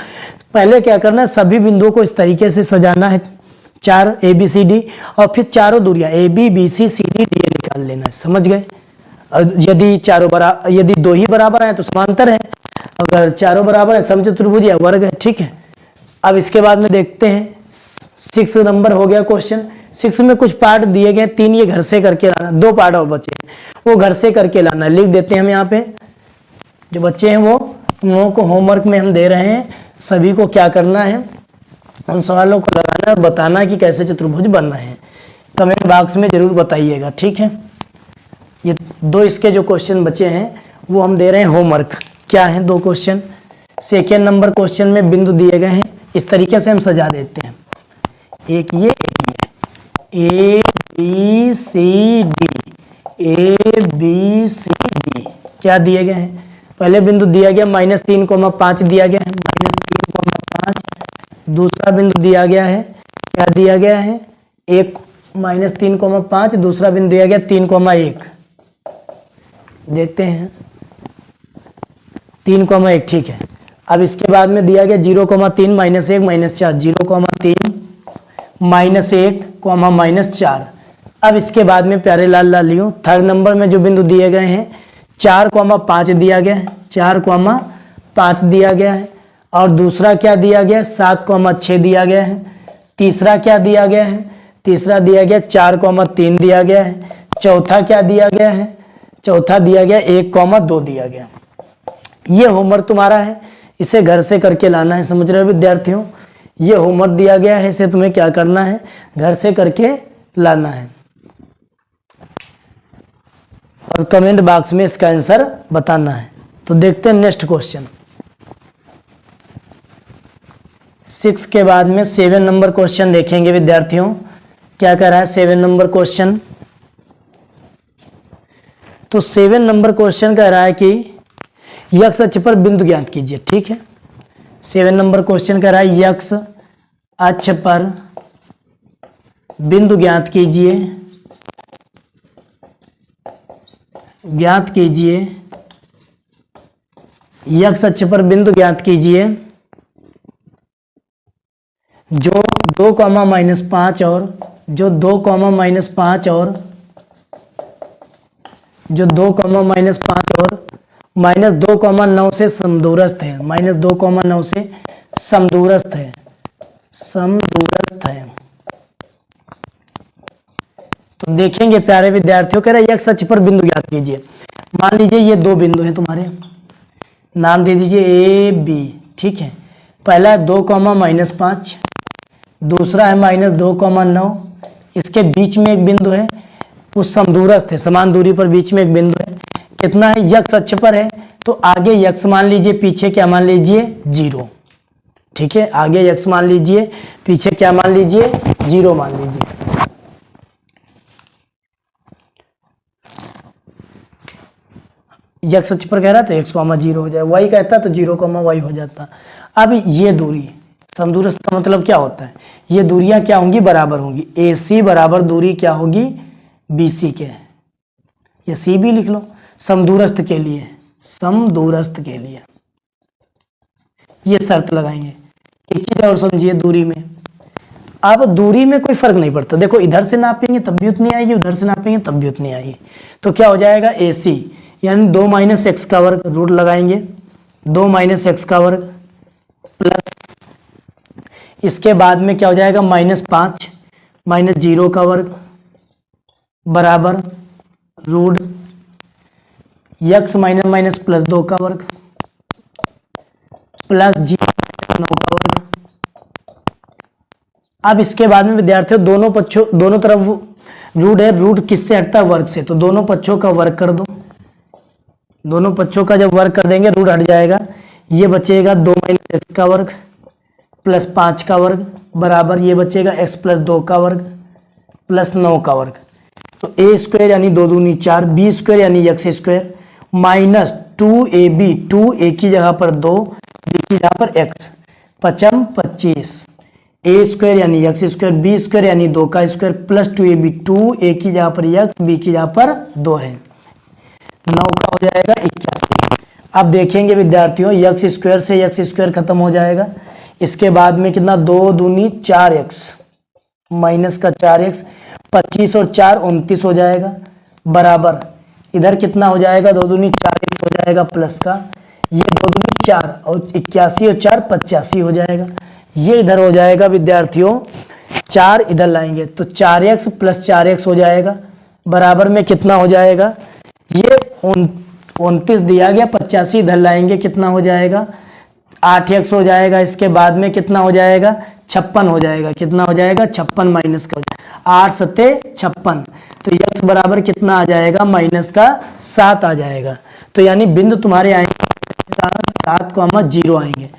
पहले क्या करना है, सभी बिंदुओं को इस तरीके से सजाना है, 4 ABCD, और फिर चारों दूरियां AB BC CD DA निकाल लेना है, समझ गए। और यदि चारों बराबर, यदि 2 ही बराबर है तो समांतर है, अगर चारों बराबर है समचतुर्भुज या वर्ग है, ठीक है। अब इसके बाद में देखते हैं 6 नंबर हो गया क्वेश्चन। 6 में कुछ पार्ट दिए गए, 3 ये घर से करके लाना, 2 पार्ट और बचे वो घर से करके लाना, लिख देते हैं हम यहाँ पे। जो बच्चे हैं वो तुम लोगों को होमवर्क में हम दे रहे हैं, सभी को क्या करना है, उन सवालों को लगाना और बताना कि कैसे चतुर्भुज बनना है। कमेंट बॉक्स में जरूर बताइएगा, ठीक है। ये 2 इसके जो क्वेश्चन बचे हैं वो हम दे रहे हैं होमवर्क। क्या है 2 क्वेश्चन। सेकेंड नंबर क्वेश्चन में बिंदु दिए गए हैं, इस तरीके से हम सजा देते हैं, एक ये A B C D, A B C D क्या दिए गए हैं। पहले बिंदु दिया गया -3,5 दिया गया है, -3,5। दूसरा बिंदु दिया गया है, क्या दिया गया है, एक -3,5। दूसरा बिंदु दिया गया 3,1। देखते हैं 3,1, ठीक है। अब इसके बाद में दिया गया 0,3 -1 -4, 0,3 -1 -4। अब इसके बाद में प्यारे लाल लालियों थर्ड नंबर में जो बिंदु दिए गए हैं 4,5 दिया गया है, 4,5 दिया गया है। और दूसरा क्या दिया गया, 7,6 दिया गया है। तीसरा क्या दिया गया है, तीसरा दिया गया 4,3 दिया गया है। चौथा क्या दिया गया है, चौथा दिया गया 1,2 दिया गया। ये होमवर्क तुम्हारा है, इसे घर से करके लाना है, समझ रहे हो विद्यार्थियों। ये होमवर्क दिया गया है, इसे तुम्हें क्या करना है, घर से करके लाना है और कमेंट बॉक्स में इसका आंसर बताना है। तो देखते हैं नेक्स्ट क्वेश्चन। 6 के बाद में 7 नंबर क्वेश्चन देखेंगे विद्यार्थियों। क्या कर रहा है 7 नंबर क्वेश्चन। तो 7 नंबर क्वेश्चन कह रहा है कि x अक्ष पर बिंदु ज्ञात कीजिए, ठीक है। 7 नंबर क्वेश्चन कह रहा है x अक्ष पर बिंदु ज्ञात कीजिए, ज्ञात कीजिए, x अक्ष पर बिंदु ज्ञात कीजिए जो 2,-5 और जो 2,-5 और जो 2,-5 और -2,9 से समदूरस्थ है, -2,9 से समदूरस्थ है, समदूरस्थ है। तो देखेंगे प्यारे विद्यार्थियों, कह रहे हैं x अक्ष पर बिंदु ज्ञात कीजिए। मान लीजिए ये 2 बिंदु हैं तुम्हारे, नाम दे दीजिए A B, ठीक है। पहला है 2,-5, दूसरा है -2,9। इसके बीच में एक बिंदु है, वो समदूरस्थ है, समान दूरी पर बीच में एक बिंदु है। कितना है, x अक्ष पर है, तो आगे x मान लीजिए, पीछे क्या मान लीजिए 0, ठीक है। आगे x मान लीजिए, पीछे क्या मान लीजिए 0 मान लीजिए। x अक्ष पर कह रहा है तो x, 0 हो जाए, y कहता तो 0, y हो जाता। अब ये दूरी समदूरस्थ का मतलब क्या होता है, ये दूरियां क्या होंगी, बराबर होंगी। AC बराबर दूरी क्या होगी BC के, या C भी लिख लो। समदूरस्थ के लिए, समदूरस्थ के लिए ये शर्त लगाएंगे। एक चीज और समझिए दूरी में, अब दूरी में कोई फर्क नहीं पड़ता। देखो इधर से नापेंगे तब भी उतनी आएगी, उधर से नापेंगे तब भी उतनी आएगी। तो क्या हो जाएगा AC यानी 2 - x का वर्ग, रूट लगाएंगे 2 - x का वर्ग प्लस, इसके बाद में क्या हो जाएगा -5 -0 का वर्ग बराबर रूट यक्स माइनस माइनस प्लस 2 का वर्ग प्लस जी 9 का वर्ग। अब इसके बाद में विद्यार्थियों दोनों तरफ रूट है, रूट किससे हटता है? वर्ग से, तो दोनों पक्षों का वर्ग कर दो। दोनों पक्षों का जब वर्ग कर देंगे रूट हट जाएगा, ये बचेगा 2 माइनस एक्स का वर्ग प्लस 5 का वर्ग बराबर ये बचेगा एक्स प्लस 2 का वर्ग प्लस 9 का वर्ग। तो ए स्क्वायर यानी 2 दूनी 4, बी स्क्वायर यानी x square minus 2ab, 2a की जगह पर 2, b की जगह पर x, पचम 25, ए स्क्वायर यानी एक्स स्क्वायर, बी स्क्वायर यानी 2 का स्क्वायर प्लस 2ab, 2a की जगह पर x, b की जगह पर 2 है, 9 का हो जाएगा 81। अब देखेंगे विद्यार्थियों एक्स स्क्वायर से एक्स स्क्वायर खत्म हो जाएगा, इसके बाद में कितना 2 दूनी 4x माइनस का 4x, 25 और 4 29 हो जाएगा बराबर इधर कितना हो जाएगा 2 दूनी 4x हो जाएगा प्लस का ये 2 दूनी 4 और 81 और 4 85 हो जाएगा। ये इधर हो जाएगा विद्यार्थियों 4 इधर लाएंगे तो 4x प्लस 4x हो जाएगा बराबर में कितना हो जाएगा ये 29 दिया गया, 85 इधर लाएंगे कितना हो जाएगा 8x हो जाएगा। इसके बाद में कितना हो जाएगा 56 हो जाएगा, कितना हो जाएगा 56 माइनस का हो जाएगा 8 सत्ते 56, तो x बराबर कितना आ जाएगा माइनस का 7 आ जाएगा। तो यानी बिंदु तुम्हारे आएंगे 7,0 आएंगे।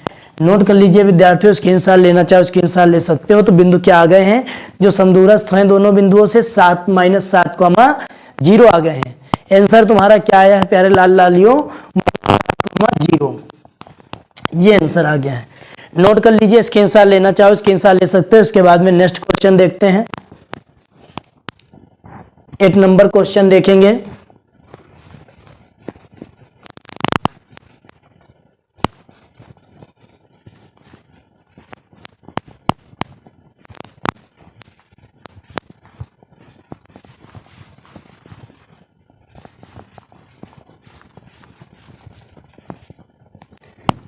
नोट कर लीजिए विद्यार्थियों, स्क्रीनशॉट लेना चाहो स्क्रीनशॉट ले सकते हो। तो बिंदु क्या आ गए हैं जो समदूरस्थ हैं दोनों बिंदुओं से 7 माइनस 7,0 आ गए हैं। आंसर तुम्हारा क्या आया है प्यारे लाल लालियों 7,0, ये आंसर आ गया है। नोट कर लीजिए, स्क्रीनशॉट लेना चाहो स्क्रीनशॉट ले सकते हो। उसके बाद में नेक्स्ट क्वेश्चन देखते हैं, 8 नंबर क्वेश्चन देखेंगे।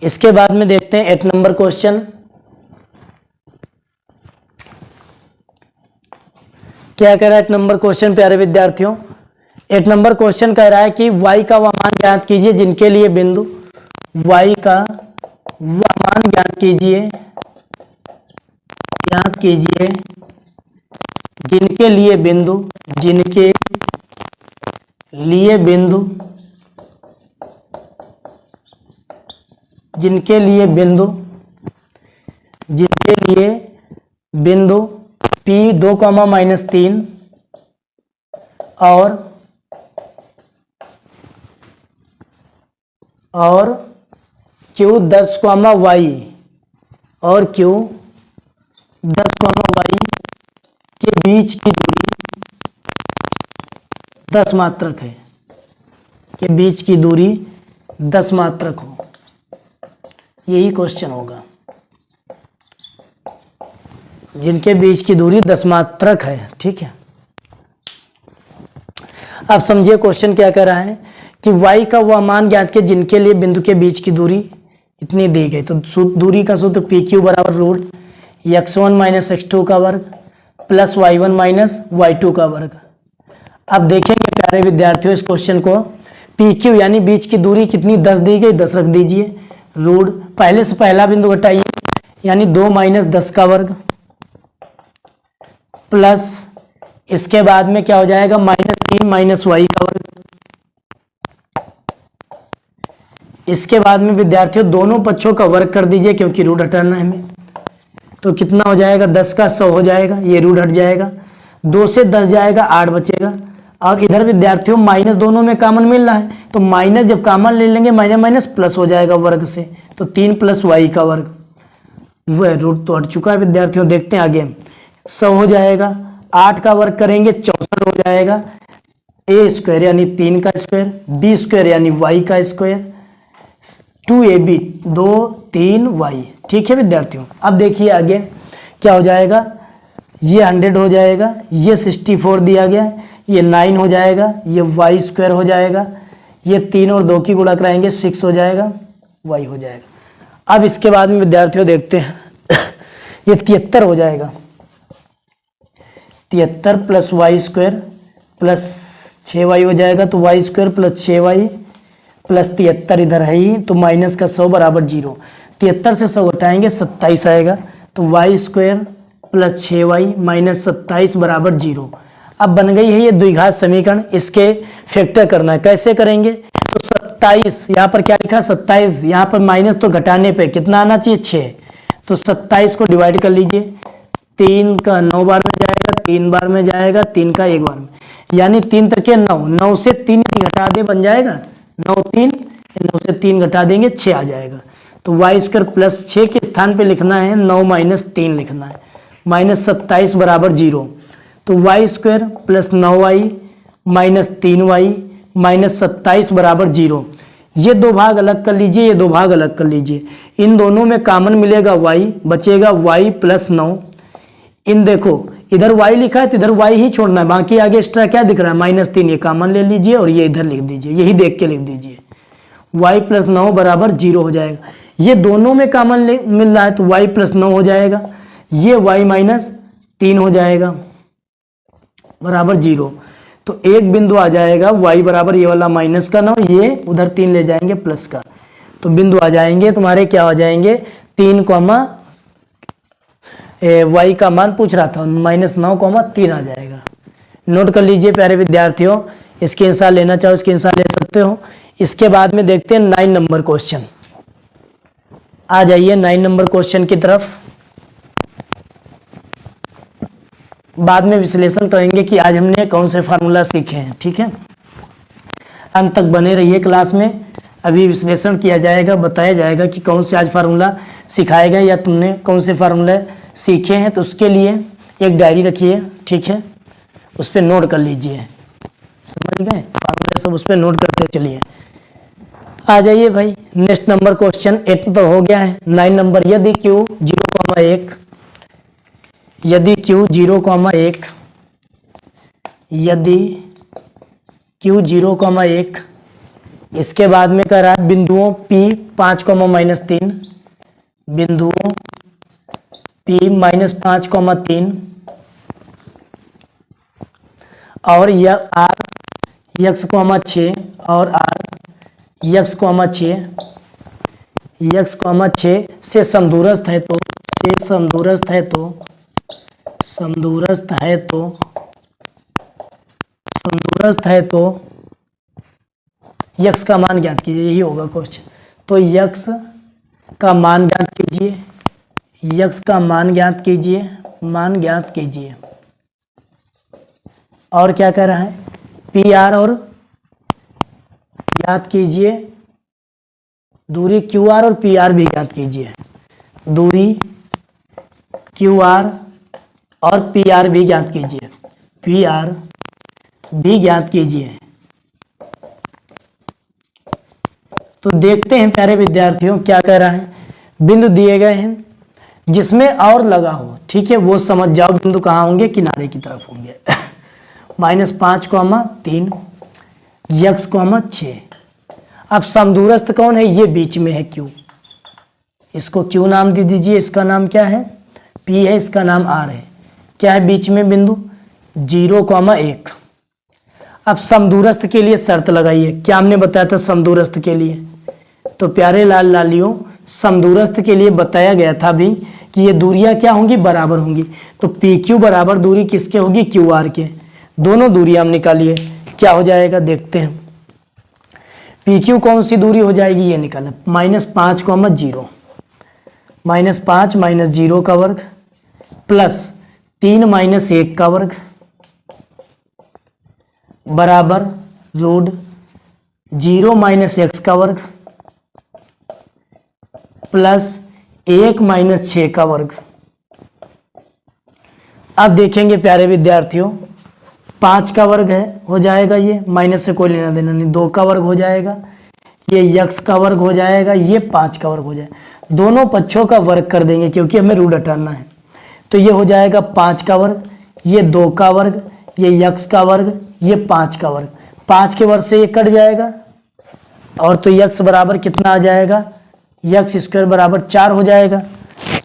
इसके बाद में देखते हैं 8 नंबर क्वेश्चन। क्या कह रहा है 8 नंबर क्वेश्चन प्यारे विद्यार्थियों? 8 नंबर क्वेश्चन कह रहा है कि y का वह मान ज्ञात कीजिए जिनके लिए बिंदु y का वह मान ज्ञात कीजिए जिनके लिए बिंदु P 2,-3 और Q 10,y और Q 10,y के बीच की दूरी 10 मात्रक है, के बीच की दूरी 10 मात्रक हो, यही क्वेश्चन होगा। जिनके बीच की दूरी 10 मात्रक है, ठीक है। अब समझिए क्वेश्चन क्या कह रहा है कि y का वह मान ज्ञात किया जिनके लिए बिंदु के बीच की दूरी इतनी दी गई। तो दूरी का सूत्र PQ बराबर रूट x1 माइनस x2 का वर्ग प्लस y1 माइनस y2 का वर्ग। अब देखेंगे प्यारे विद्यार्थियों इस क्वेश्चन को, PQ यानी बीच की दूरी कितनी 10 दी गई, 10 रख दीजिए, रूट पहले से पहला बिंदु घटाइए यानी 2 माइनस 10 का वर्ग प्लस इसके बाद में क्या हो जाएगा -3 माइनस y का वर्ग। इसके बाद में विद्यार्थियों दोनों पक्षों का वर्ग कर दीजिए क्योंकि रूट हटाना है हमें। तो कितना हो जाएगा 10 का 100 हो जाएगा, ये रूट हट जाएगा, 2 से 10 जाएगा 8 बचेगा। और इधर विद्यार्थियों माइनस दोनों में कॉमन मिल रहा है तो माइनस जब कॉमन ले लेंगे माइनस माइनस प्लस हो जाएगा वर्ग से, तो 3 प्लस y का वर्ग, वह रूट तो हट चुका है विद्यार्थियों। देखते हैं आगे 100 हो जाएगा, 8 का वर्ग करेंगे 64 हो जाएगा, a स्क्वायर यानी 3 का स्क्वायर, b स्क्वायर यानी y का स्क्वायर, 2ab 2 3y, ठीक है विद्यार्थियों। अब देखिए आगे क्या हो जाएगा, ये 100 हो जाएगा, ये 64 दिया गया है, ये 9 हो जाएगा, ये y स्क्वायर हो जाएगा, ये 3 और 2 की गुणा कराएंगे 6 हो जाएगा, y हो जाएगा। अब इसके बाद में विद्यार्थियों देखते हैं ये 73 हो जाएगा, 73 plus y square plus 6y हो जाएगा, तो y square plus 6y plus 73 इधर है ही, तो माइनस का 100 बराबर 0। 73 से 100 घटाएंगे 27 आएगा, तो y square plus 6y minus 27 बराबर 0। अब बन गई है ये द्विघात समीकरण। इसके फैक्टर करना है, कैसे करेंगे? तो 27 यहाँ पर क्या लिखा 27, यहाँ पर माइनस तो घटाने पे कितना आना चाहिए 6, तो 27 को डिवाइड कर लीजिए, 3 का 9 बार में जाएगा, 3 बार में जाएगा, 3 का 1 बार में, यानी 3 तक के 9, 9 से 3 घटा दे बन जाएगा 9 3, 9 से 3 घटा देंगे 6 आ जाएगा। तो वाई स्क्वायर प्लस 6 के स्थान पे लिखना है 9 माइनस 3 लिखना है, माइनस 27 बराबर 0। तो y square plus 9y minus 3y minus 27 बराबर 0। ये दो भाग अलग कर लीजिए, ये दो भाग अलग कर लीजिए, इन दोनों में कॉमन मिलेगा y, बचेगा y प्लस 9। इन देखो इधर y लिखा है तो इधर y ही छोड़ना है, बाकी आगे एक्स्ट्रा क्या दिख रहा है माइनस 3, ये कॉमन ले लीजिए और ये इधर लिख दीजिए, यही देख के लिख दीजिए, y प्लस 9 बराबर 0 हो जाएगा। ये दोनों में कॉमन मिल रहा है तो y प्लस 9 हो जाएगा, ये y माइनस 3 हो जाएगा बराबर 0। तो एक बिंदु आ जाएगा y बराबर ये वाला माइनस का 9, ये उधर 3 ले जाएंगे प्लस का, तो बिंदु आ जाएंगे तुम्हारे क्या हो जाएंगे 3 कॉमा y का मान पूछ रहा था माइनस 9,3 आ जाएगा। नोट कर लीजिए प्यारे विद्यार्थियों, इसके आंसर लेना चाहो इसके आंसर ले सकते हो। इसके बाद में देखते हैं 9 नंबर क्वेश्चन। आ जाइए 9 नंबर क्वेश्चन की तरफ। बाद में विश्लेषण करेंगे कि आज हमने कौन से फार्मूला सीखे हैं, ठीक है। अंत तक बने रहिए क्लास में, अभी विश्लेषण किया जाएगा, बताया जाएगा कि कौन से आज फार्मूला सिखाए गए या तुमने कौन से फार्मूले सीखे हैं। तो उसके लिए एक डायरी रखिए, ठीक है, उस पर नोट कर लीजिए, समझ गए फार्मूले सब उस पर नोट करते चलिए। आ जाइए भाई नेक्स्ट नंबर क्वेश्चन 8 तो हो गया है। 9 नंबर, यदि Q 0,1, यदि Q 0,1, यदि Q 0,1, इसके बाद में कह रहा है बिंदुओं P 5,-3, बिंदुओं P -5,3 और यह R x,6 और R x,6 से समदूरस्थ है तो, से समदूरस्थ है तो, समदूरस्थ है तो, समदूरस्थ है तो x का मान ज्ञात कीजिए, यही होगा क्वेश्चन। तो x का मान ज्ञात कीजिए, x का मान ज्ञात कीजिए, मान ज्ञात कीजिए। और क्या कह रहा है PR और ज्ञात कीजिए, दूरी QR और PR भी ज्ञात कीजिए, दूरी QR और PR भी ज्ञात कीजिए, PR भी ज्ञात कीजिए। तो देखते हैं प्यारे विद्यार्थियों क्या कह रहा है। बिंदु दिए गए हैं जिसमें और लगा हो, ठीक है, वो समझ जाओ बिंदु कहाँ होंगे, किनारे की तरफ होंगे। -5,3 x,6। अब समदूरस्थ कौन है, ये बीच में है Q, इसको Q नाम दे दीजिए, इसका नाम क्या है P है, इसका नाम R है। क्या है बीच में बिंदु 0,1। अब समदूरस्थ के लिए शर्त लगाइए, क्या हमने बताया था समदूरस्थ के लिए, तो प्यारे लाल लालियों समदूरस्थ के लिए बताया गया था भी कि ये दूरियां क्या होंगी, बराबर होंगी। तो PQ बराबर दूरी किसके होगी, QR के। दोनों दूरियां हम निकालिए, क्या हो जाएगा देखते हैं। PQ कौन सी दूरी हो जाएगी, ये निकालें, -5,0, -5 - 0 का वर्ग प्लस 3 - 1 का वर्ग बराबर √0 - x का वर्ग प्लस 1 - 6 का वर्ग। अब देखेंगे प्यारे विद्यार्थियों 5 का वर्ग है, हो जाएगा, ये माइनस से कोई लेना देना नहीं, 2 का वर्ग हो जाएगा, ये x का वर्ग हो जाएगा, ये 5 का वर्ग हो जाएगा। दोनों पक्षों का वर्ग कर देंगे क्योंकि हमें रूट हटाना है। तो ये हो जाएगा 5 का वर्ग, ये 2 का वर्ग, ये x का वर्ग, ये 5 का वर्ग। 5 के वर्ग से ये कट जाएगा और तो x बराबर कितना आ जाएगा, x² बराबर 4 हो जाएगा।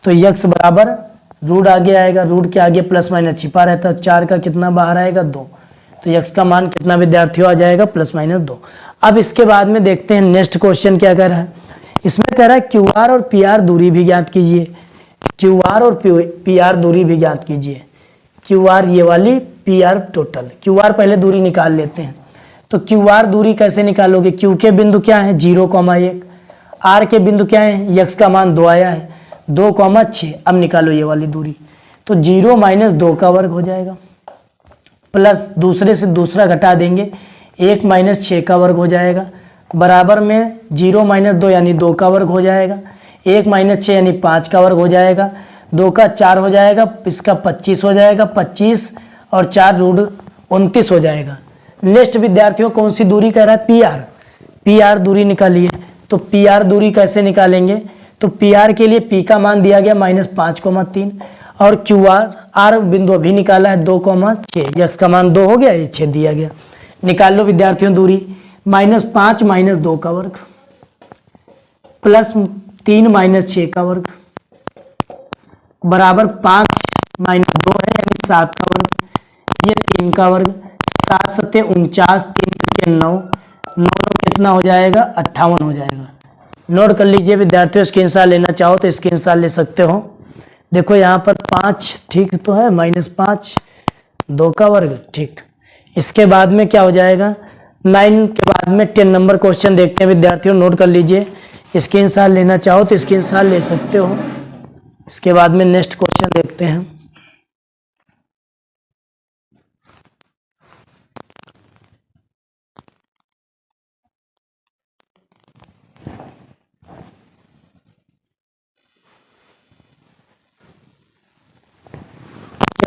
तो x बराबर रूट आगे आएगा, रूट के आगे प्लस माइनस छिपा रहता है, 4 का कितना बाहर आएगा 2। तो x का मान कितना विद्यार्थियों आ जाएगा, +-2। अब इसके बाद में देखते हैं नेक्स्ट क्वेश्चन क्या कर रहा है। इसमें कह रहा है QR और PR दूरी भी ज्ञात कीजिए। QR और PR दूरी भी ज्ञात कीजिए। QR ये वाली, PR टोटल। QR पहले दूरी निकाल लेते हैं। तो QR दूरी कैसे निकालोगे, Q के बिंदु क्या है 0,1, R के बिंदु क्या है, x का मान 2 आया है 2,6। अब निकालो ये वाली दूरी, तो 0 - 2 का वर्ग हो जाएगा, प्लस दूसरे से दूसरा घटा देंगे 1 - 6 का वर्ग हो जाएगा, बराबर में 0 - 2 यानी 2 का वर्ग हो जाएगा, 1 - 6 यानी 5 का वर्ग हो जाएगा, 2 का 4 हो जाएगा, इसका 25 हो जाएगा, 25 और 4 रूट 29 हो जाएगा। नेक्स्ट विद्यार्थियों कौन सी दूरी कह रहा है, PR। PR दूरी निकालिए। तो PR दूरी कैसे निकालेंगे, तो PR के लिए P का मान दिया गया -5,3 और QR R बिंदु अभी निकाला है 2,6, x का मान 2 हो गया, ये 6 दिया गया। निकाल लो विद्यार्थियों दूरी, -5 - 2 का वर्ग +3 - 6 का वर्ग बराबर 5 - 2 है यानी 7 का वर्ग, ये 3 का वर्ग, 7 × 7 = 49, 3 × 9 कितना हो जाएगा 58 हो जाएगा। नोट कर लीजिए विद्यार्थियों, स्क्रीनशॉट लेना चाहो तो स्क्रीनशॉट ले सकते हो। देखो यहाँ पर 5 ठीक तो है, -5 2 का वर्ग ठीक। इसके बाद में क्या हो जाएगा 9 के बाद में 10 नंबर क्वेश्चन देखते हैं विद्यार्थियों, नोट कर लीजिए। स्क्रीनशॉट लेना चाहो तो स्क्रीनशॉट ले सकते हो। इसके बाद में नेक्स्ट क्वेश्चन देखते हैं।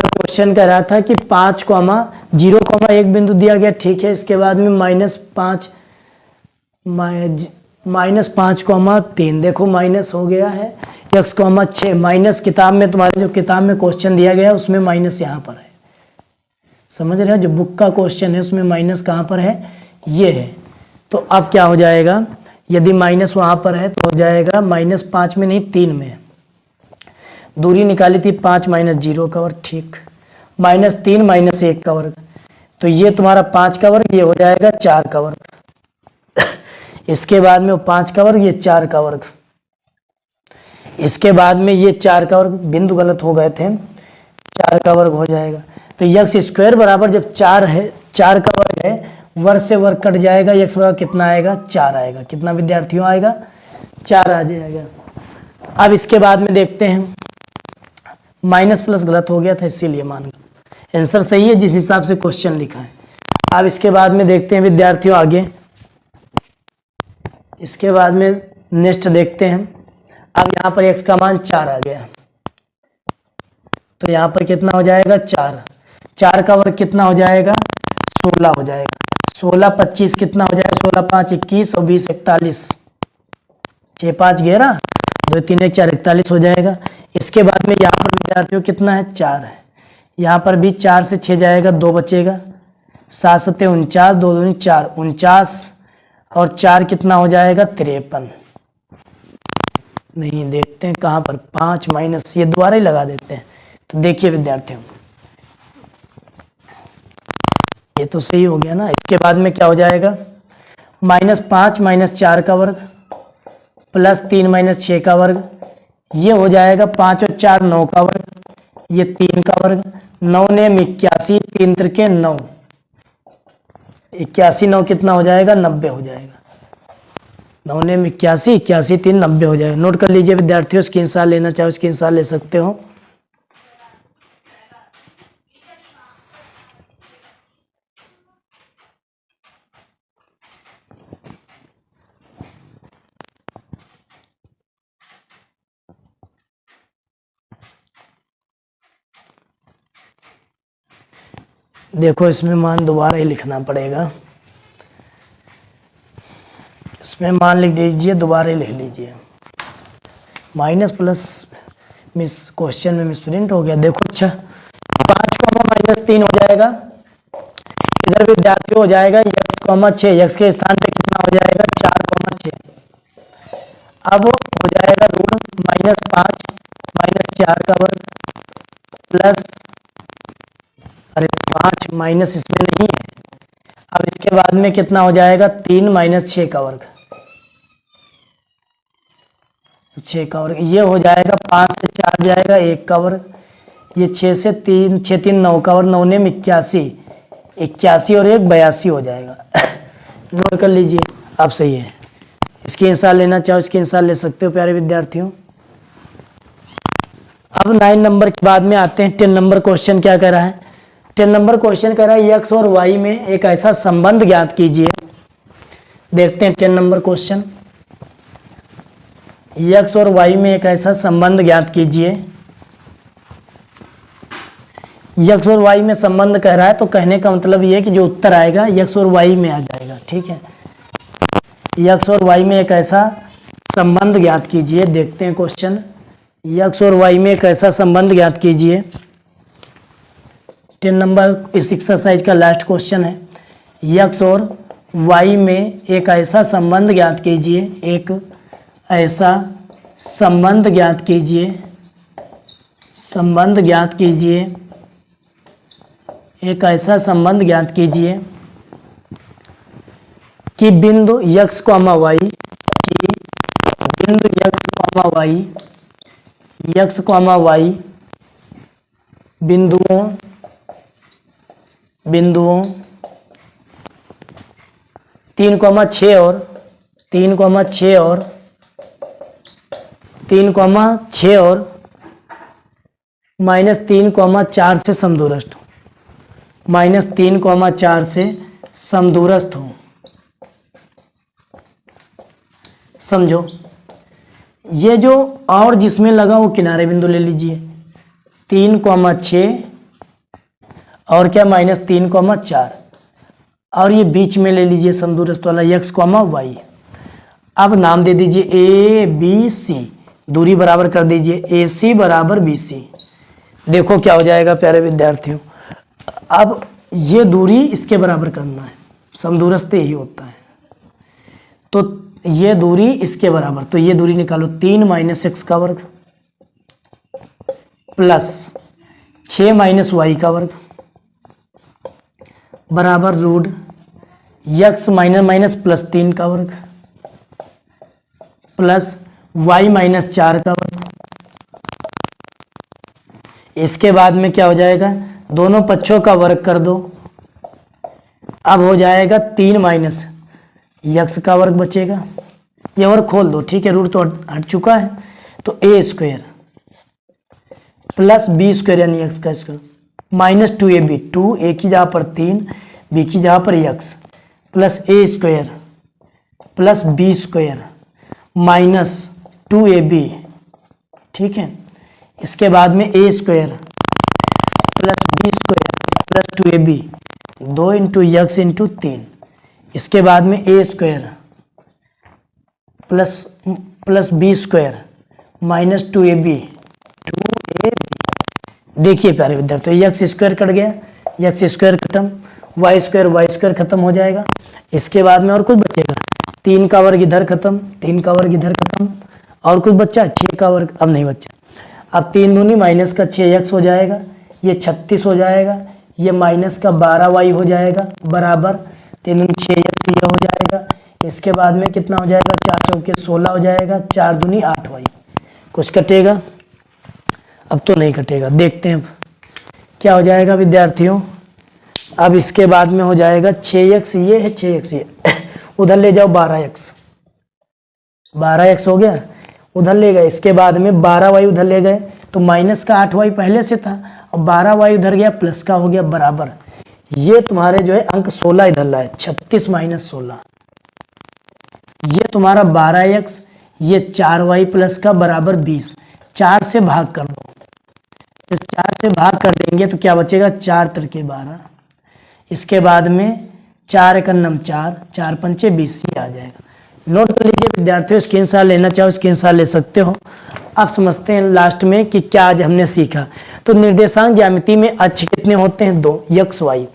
क्वेश्चन कह रहा था कि 5,0,1 बिंदु दिया गया, ठीक है। इसके बाद में -5 -5,3 देखो माइनस हो गया है, x,6 माइनस किताब में, तुम्हारे जो किताब में क्वेश्चन दिया गया है उसमें माइनस यहाँ पर है, समझ रहे हो, जो बुक का क्वेश्चन है उसमें माइनस कहाँ पर है, ये है। तो अब क्या हो जाएगा, यदि माइनस वहाँ पर है तो हो जाएगा -5 में नहीं 3 में। दूरी निकाली थी 5 - 0 का वर्ग, ठीक, -3 - 1 का वर्ग, तो ये तुम्हारा 5 का वर्ग, ये हो जाएगा 4 का वर्ग। इसके बाद में 5 का वर्ग, ये 4 का वर्ग। इसके बाद में ये 4 का वर्ग, बिंदु गलत हो गए थे, 4 का वर्ग हो जाएगा। तो x² बराबर जब 4 है, 4 का वर्ग है, वर्ग से वर्ग कट जाएगा, x बराबर कितना आएगा 4 आएगा। कितना विद्यार्थियों आएगा 4 आ जाएगा। अब इसके बाद में देखते हैं, माइनस प्लस गलत हो गया था इसीलिए मान गया, आंसर सही है जिस हिसाब से क्वेश्चन लिखा है। अब इसके बाद में देखते हैं विद्यार्थियों आगे, इसके बाद में नेक्स्ट देखते हैं। अब यहाँ पर x का मान 4 आ गया, तो यहाँ पर कितना हो जाएगा 4, 4 का वर्ग कितना हो जाएगा 16 हो जाएगा, 16 25 कितना हो जाएगा, 16 5 21 और 20 41, 6 5 11 2 3 1 4 41 हो जाएगा। इसके बाद में यहाँ पर विद्यार्थियों कितना है 4 है, यहाँ पर भी 4 से 6 जाएगा, 2 बचेगा, 7 7 49 2 2 4 49 और 4 कितना हो जाएगा 53। नहीं देखते हैं कहाँ पर 5 माइनस, ये दोबारा ही लगा देते हैं। तो देखिए विद्यार्थियों ये तो सही हो गया ना। इसके बाद में क्या हो जाएगा -5 - 4 का वर्ग +3 - 6 का वर्ग, ये हो जाएगा 5 और 4 9 का वर्ग, ये 3 का वर्ग, 9 ने 81 3 त्रिके 9, 81 9 कितना हो जाएगा 90 हो जाएगा, 9 ने 81 81 3 90 हो जाएगा। नोट कर लीजिए विद्यार्थियों, स्क्रीनशॉट लेना चाहो स्क्रीनशॉट ले सकते हो। देखो इसमें मान दोबारा ही लिखना पड़ेगा, इसमें मान लिख लीजिए, दोबारा ही लिख लीजिए, माइनस प्लस मिस क्वेश्चन में मिसप्रिंट हो गया। देखो अच्छा 5, -3 हो जाएगा, इधर विद्यार्थी हो जाएगा x,6, x के स्थान पे कितना हो जाएगा 4,6, अब हो जाएगा ऋण -5 - 4 का वर्ग प्लस, अरे 5 माइनस इसमें नहीं है, इसके बाद में कितना हो जाएगा 3 माइनस 6 का वर्ग, 6 का वर्ग, ये हो जाएगा 5 से 4 जाएगा 1 का वर्ग, ये 6 से 3, 6 3 9 का वर्ग, 9 ने 81, 81 और 1 82 हो जाएगा। नोट कर लीजिए, आप सही है। इसकी इंसाल लेना चाहो इसकी इंसाल ले सकते हो प्यारे विद्यार्थियों। अब 9 नंबर के बाद में आते हैं 10 नंबर क्वेश्चन। क्या कह रहा है 10 नंबर क्वेश्चन कह रहा है एक्स और वाई में एक ऐसा संबंध ज्ञात कीजिए। देखते हैं 10 नंबर क्वेश्चन, एक्स और वाई में एक ऐसा संबंध ज्ञात कीजिए। एक्स और वाई में संबंध कह रहा है तो कहने का मतलब ये है कि जो उत्तर आएगा एक्स और वाई में आ जाएगा। ठीक है, एक्स और वाई में एक ऐसा संबंध ज्ञात कीजिए। देखते हैं क्वेश्चन, एक्स और वाई में एक ऐसा संबंध ज्ञात कीजिए। 10 नंबर इस एक्सरसाइज का लास्ट क्वेश्चन है। एक्स और वाई में एक ऐसा संबंध ज्ञात कीजिए, एक ऐसा संबंध ज्ञात कीजिए, संबंध ज्ञात कीजिए, एक ऐसा संबंध ज्ञात कीजिए कि बिंदु x, y, कि बिंदु x, y, x, y बिंदुओं 3,6 और 3,6 और 3,6 और -3,4 से समदूरस्थ हो, -3,4 से समदूरस्थ हो। समझो, ये जो और जिसमें लगा वो किनारे बिंदु ले लीजिए, 3,6 और क्या -3,4, और ये बीच में ले लीजिए समदूरस्थ वाला x, y। अब नाम दे दीजिए ए बी सी, दूरी बराबर कर दीजिए AC बराबर BC। देखो क्या हो जाएगा प्यारे विद्यार्थियों, अब ये दूरी इसके बराबर करना है, समदूरस्थ यही होता है, तो ये दूरी इसके बराबर, तो ये दूरी निकालो 3 माइनस x का वर्ग प्लस 6 माइनस y का वर्ग बराबर root x minus minus plus 3 का वर्ग प्लस y माइनस 4 का वर्ग। इसके बाद में क्या हो जाएगा, दोनों पक्षों का वर्ग कर दो, अब हो जाएगा 3 माइनस x का वर्ग बचेगा, ये वर्ग खोल दो। ठीक है, रूट तो हट चुका है, तो a square plus b square यानी x का स्क्वायर माइनस 2ab, 2 a की जगह पर 3, b की जगह पर x, plus a square plus b square minus 2ab। ठीक है, इसके बाद में a square plus b square plus 2ab, 2 into x into 3। इसके बाद में a square plus b square minus 2ab, 2ab। देखिए प्यारे विद्यार्थियों, x स्क्वायर कट गया, x स्क्वायर खत्म, y स्क्वायर खत्म हो जाएगा। इसके बाद में और कुछ बचेगा, 3 का वर्ग इधर खत्म, 3 का वर्ग इधर खत्म, और कुछ बच्चा 6 का वर्ग अब नहीं बच्चा। अब 3 दूनी माइनस का 6x हो जाएगा, ये 36 हो जाएगा, ये माइनस का 12y हो जाएगा बराबर 3 दूनी 6x ये हो जाएगा। इसके बाद में कितना हो जाएगा, 4 चौके 16 हो जाएगा, 4 दूनी 8y। कुछ कटेगा? अब तो नहीं कटेगा। देखते हैं अब क्या हो जाएगा विद्यार्थियों। अब इसके बाद में हो जाएगा 6x ये है, 6x ये उधर ले जाओ 12x, 12x हो गया, उधर ले गए। इसके बाद में 12y उधर ले गए तो माइनस का 8y पहले से था, और 12y उधर गया प्लस का हो गया बराबर। ये तुम्हारे जो है अंक 16 इधर लाए, 36 माइनस 16, ये तुम्हारा 12x, ये 4y प्लस का बराबर 20। 4 से भाग कर दो, तो 4 से भाग कर देंगे तो क्या बचेगा, 4 त्रिके 12। इसके बाद में 4 एकन्नम 4, 4 पंचे 20 ही आ जाएगा। नोट कर लीजिए विद्यार्थियों, स्क्रीनशॉट लेना चाहो स्क्रीनशॉट ले सकते हो। अब समझते हैं लास्ट में कि क्या आज हमने सीखा। तो निर्देशांक ज्यामिति में अक्ष कितने होते हैं, 2, x y।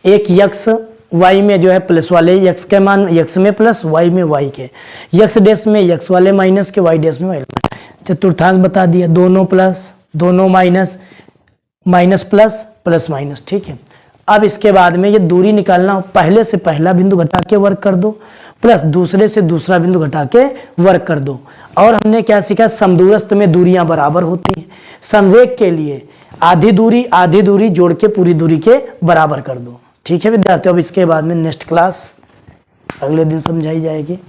एक x y में जो है प्लस वाले x के मान x में प्लस y में y के, x डैश में x वाले माइनस के, y डैश में y। चतुर्थांश बता दिया, दोनों प्लस दोनों minus, minus plus plus minus. ठीक है, अब इसके बाद में ये दूरी निकालना हो, पहले से पहला बिंदु घटा के वर्क कर दो प्लस दूसरे से दूसरा बिंदु घटा के वर्क कर दो। और हमने क्या सीखा, समदूरस्थ में दूरियां बराबर होती हैं। संरेख के लिए आधी दूरी जोड़ के पूरी दूरी के बराबर कर दो। ठीक है विद्यार्थियों, अब इसके बाद में नेक्स्ट क्लास अगले दिन समझाई जाएगी।